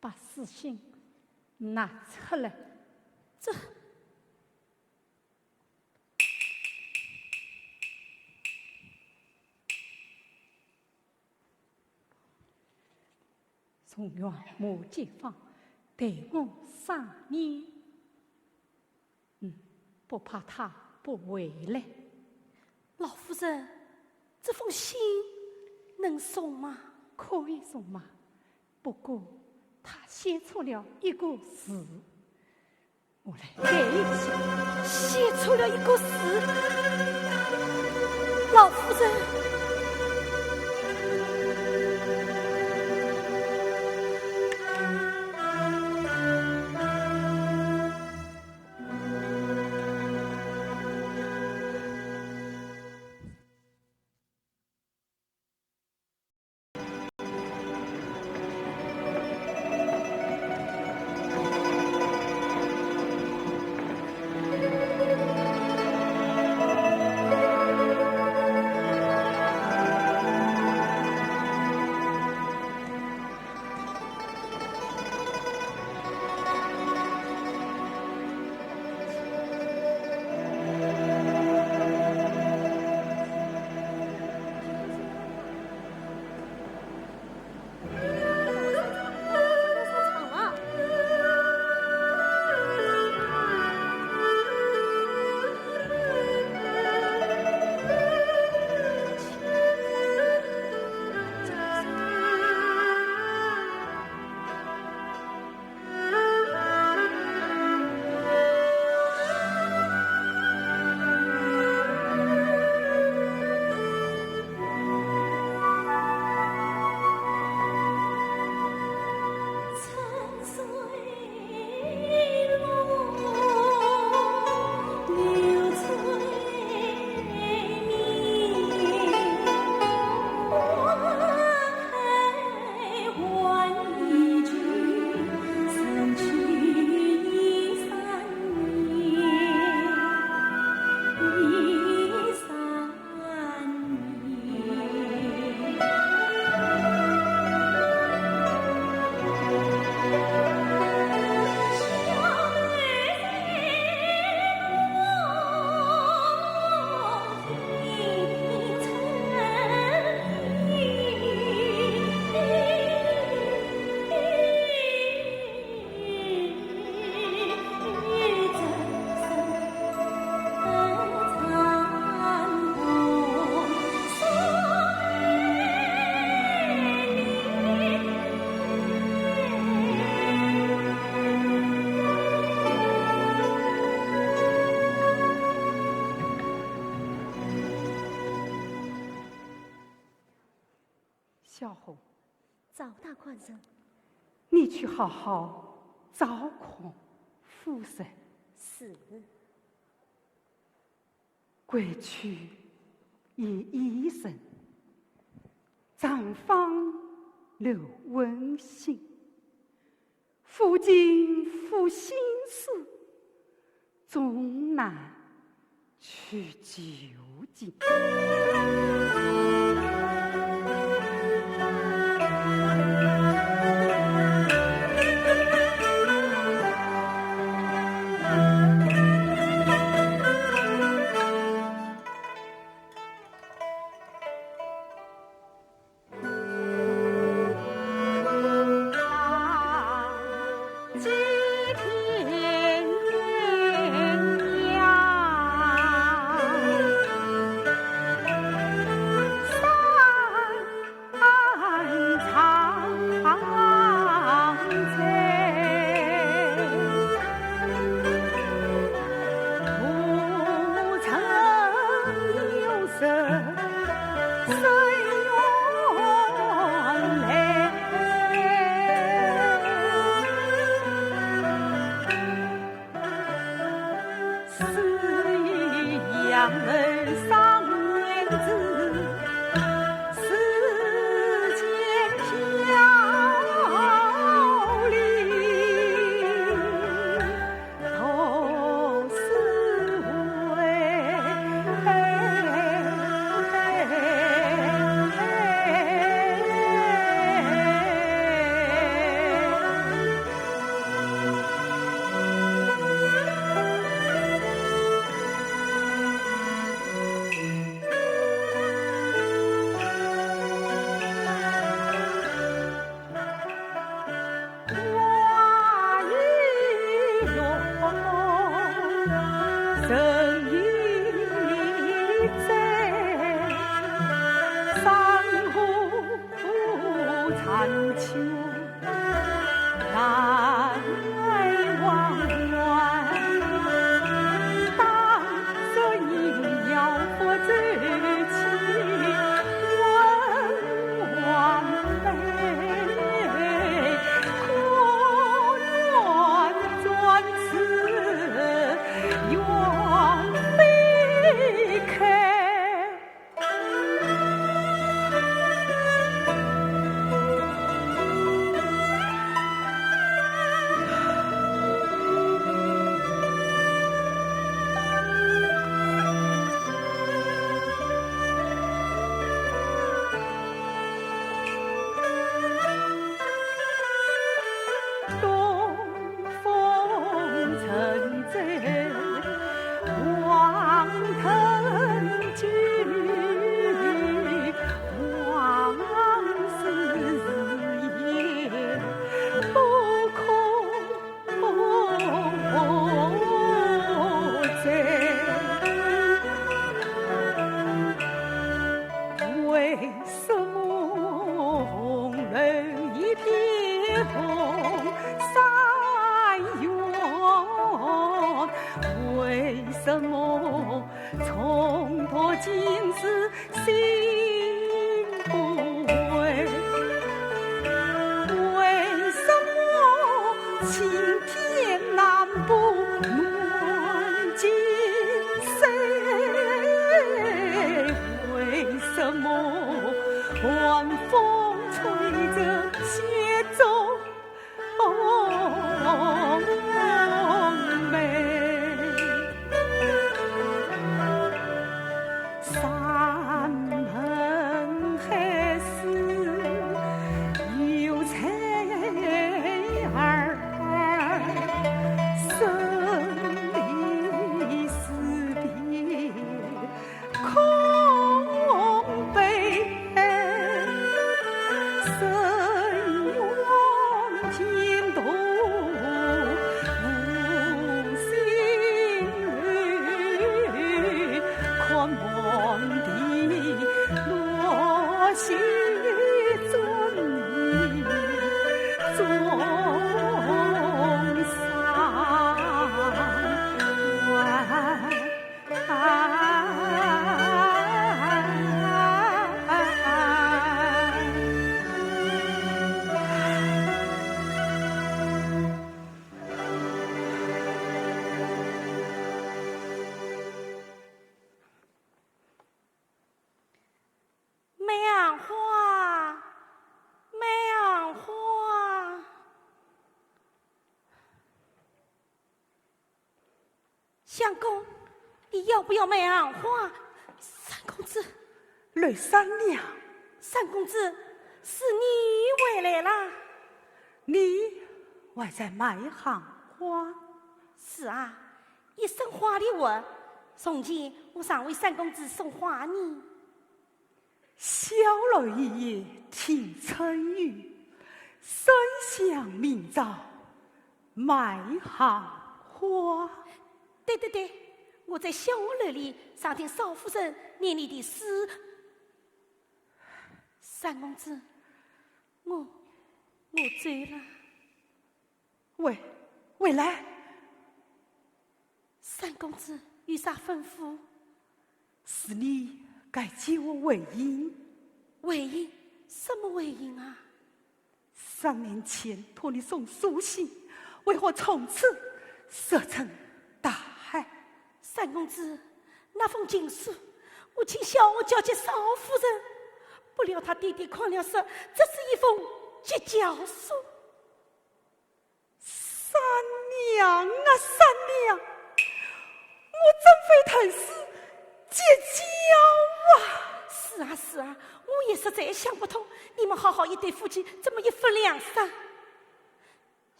把事情拿出来。这从原母解放，对我3年，不怕他不回来。老夫人，这封信能送吗？可以送吗？不过他写出了一个字，我来改一下。写出了一个字，老夫人。小红，赵大官人，你去好好照看夫人。是。过去以医生，绽放留温馨。夫今负心事，终难去究竟。不要卖暗话。三公子，雷三娘，三公子，是你回来啦？你还在卖行花？是啊，一生花的我，从前我常为三公子送花呢。小楼一夜听春雨，深巷明朝卖行花。对对对，我在小楼里常听少夫人念你的诗。三公子，我走了。回来。三公子有啥吩咐？是你该接我为姻。为姻？什么为姻啊？3年前托你送书信，为何从此石沉大海？三公子，那封情书，我请小我交给少夫人，不料他弟弟看了说，这是一封绝交书。三娘啊，三娘，我怎非疼死绝交啊！是啊是啊，我也实在想不通，你们好好一对夫妻，怎么一分两散？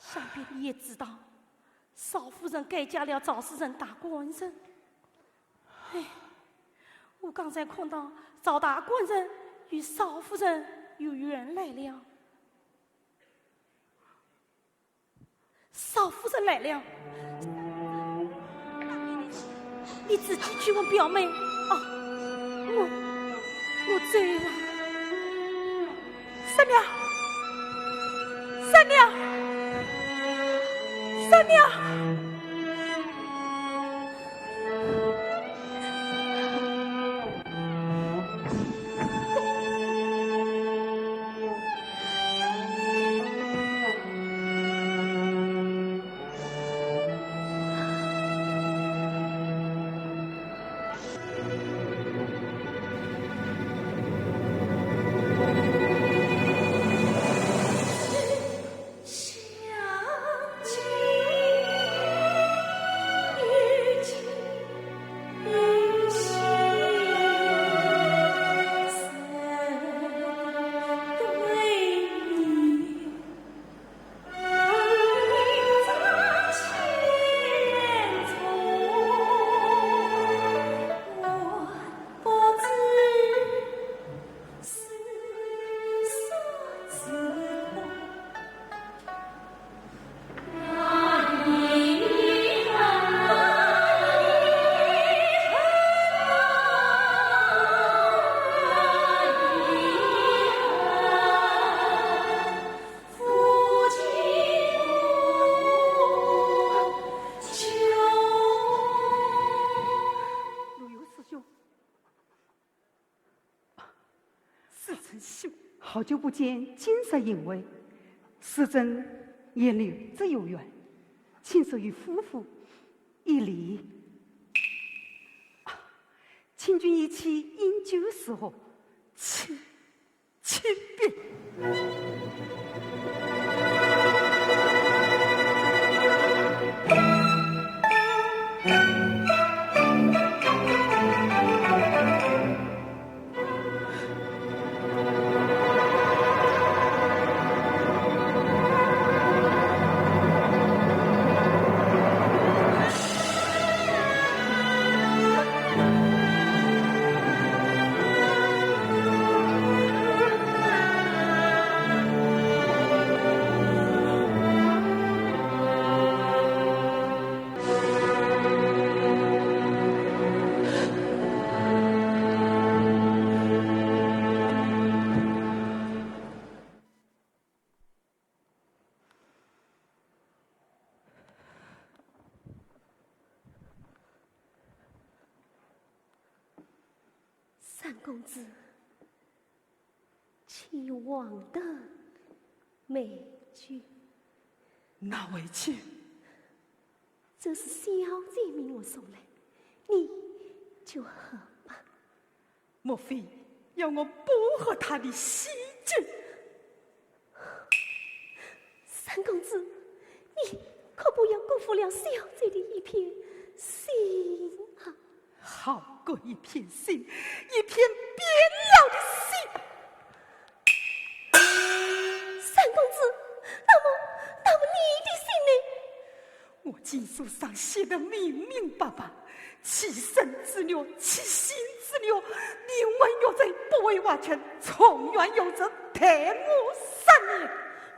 想必你也知道，少夫人改嫁了赵氏人大官人。哎，我刚才看到赵大官人与少夫人有缘来了。少夫人来了，你自己去问表妹。我走了。三娘，三娘，三娘。好久不见，今日因为时珍眼里只有缘，请属于夫妇一礼。请君一起饮酒时候，请便。三公子，请王的美句。哪位去？这是小姐命我送来，你就喝吧。莫非要我不喝他的喜酒？三公子，你可不要辜负了小姐的一片心啊！好过一片心，一片变了的心。三公子，那么你的心呢？我经书上写的明明白白，其身之虐，其心之虐，宁为有罪，不为完全，从愿有责，待我3年。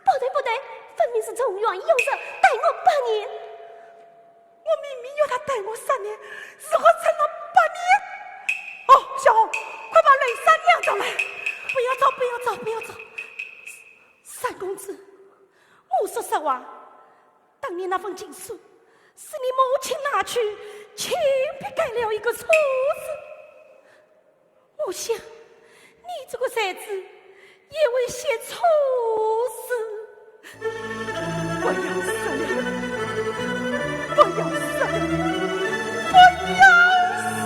不对，分明是从愿有责，待我8年。我明明要他待我3年，如何成了8年？哦，小红，快把雷三娘找来！不要走！三公子，我说实话，当年那封情书是你母亲拿去，亲笔改了一个错字。我想，你这个孩子也会写错字。不要死了！不要死了！不要死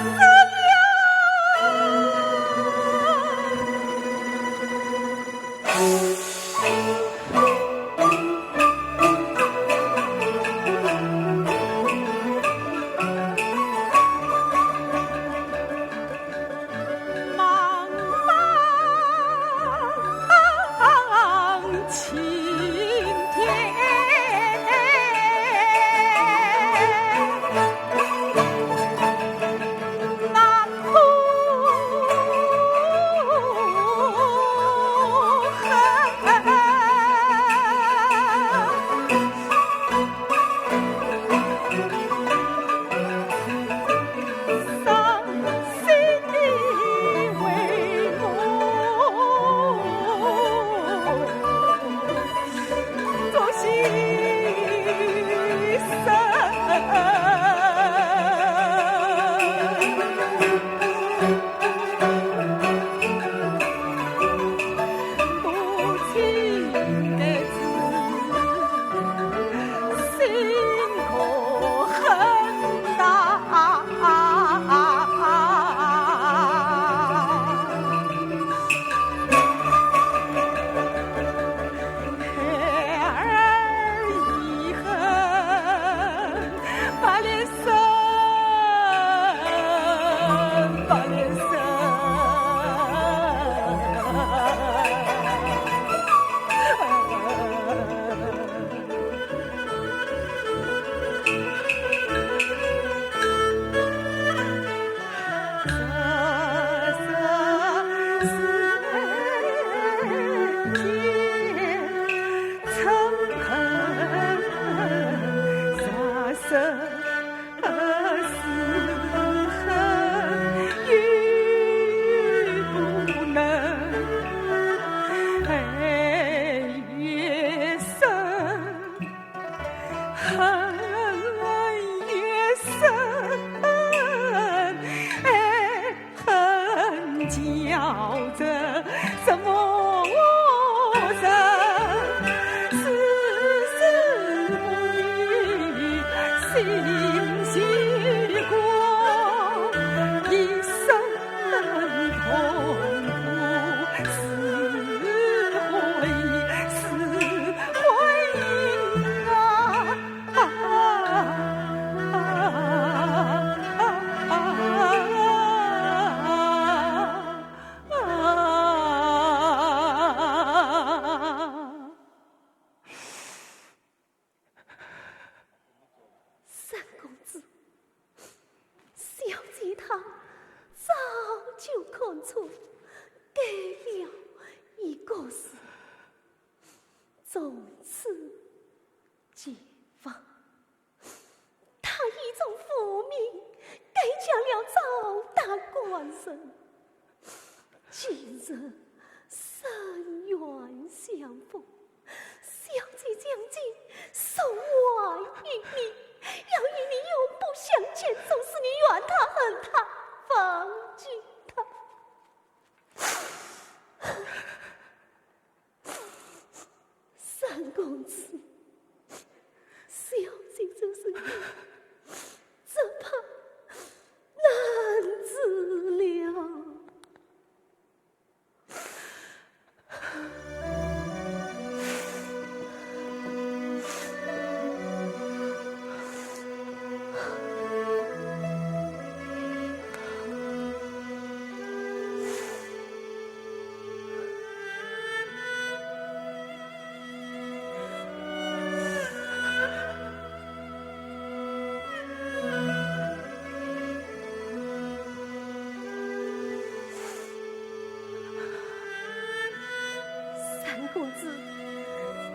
公子，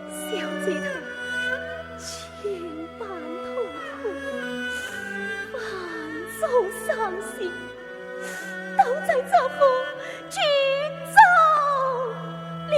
小姐她千般痛苦，万种伤心，都在丈夫君走了。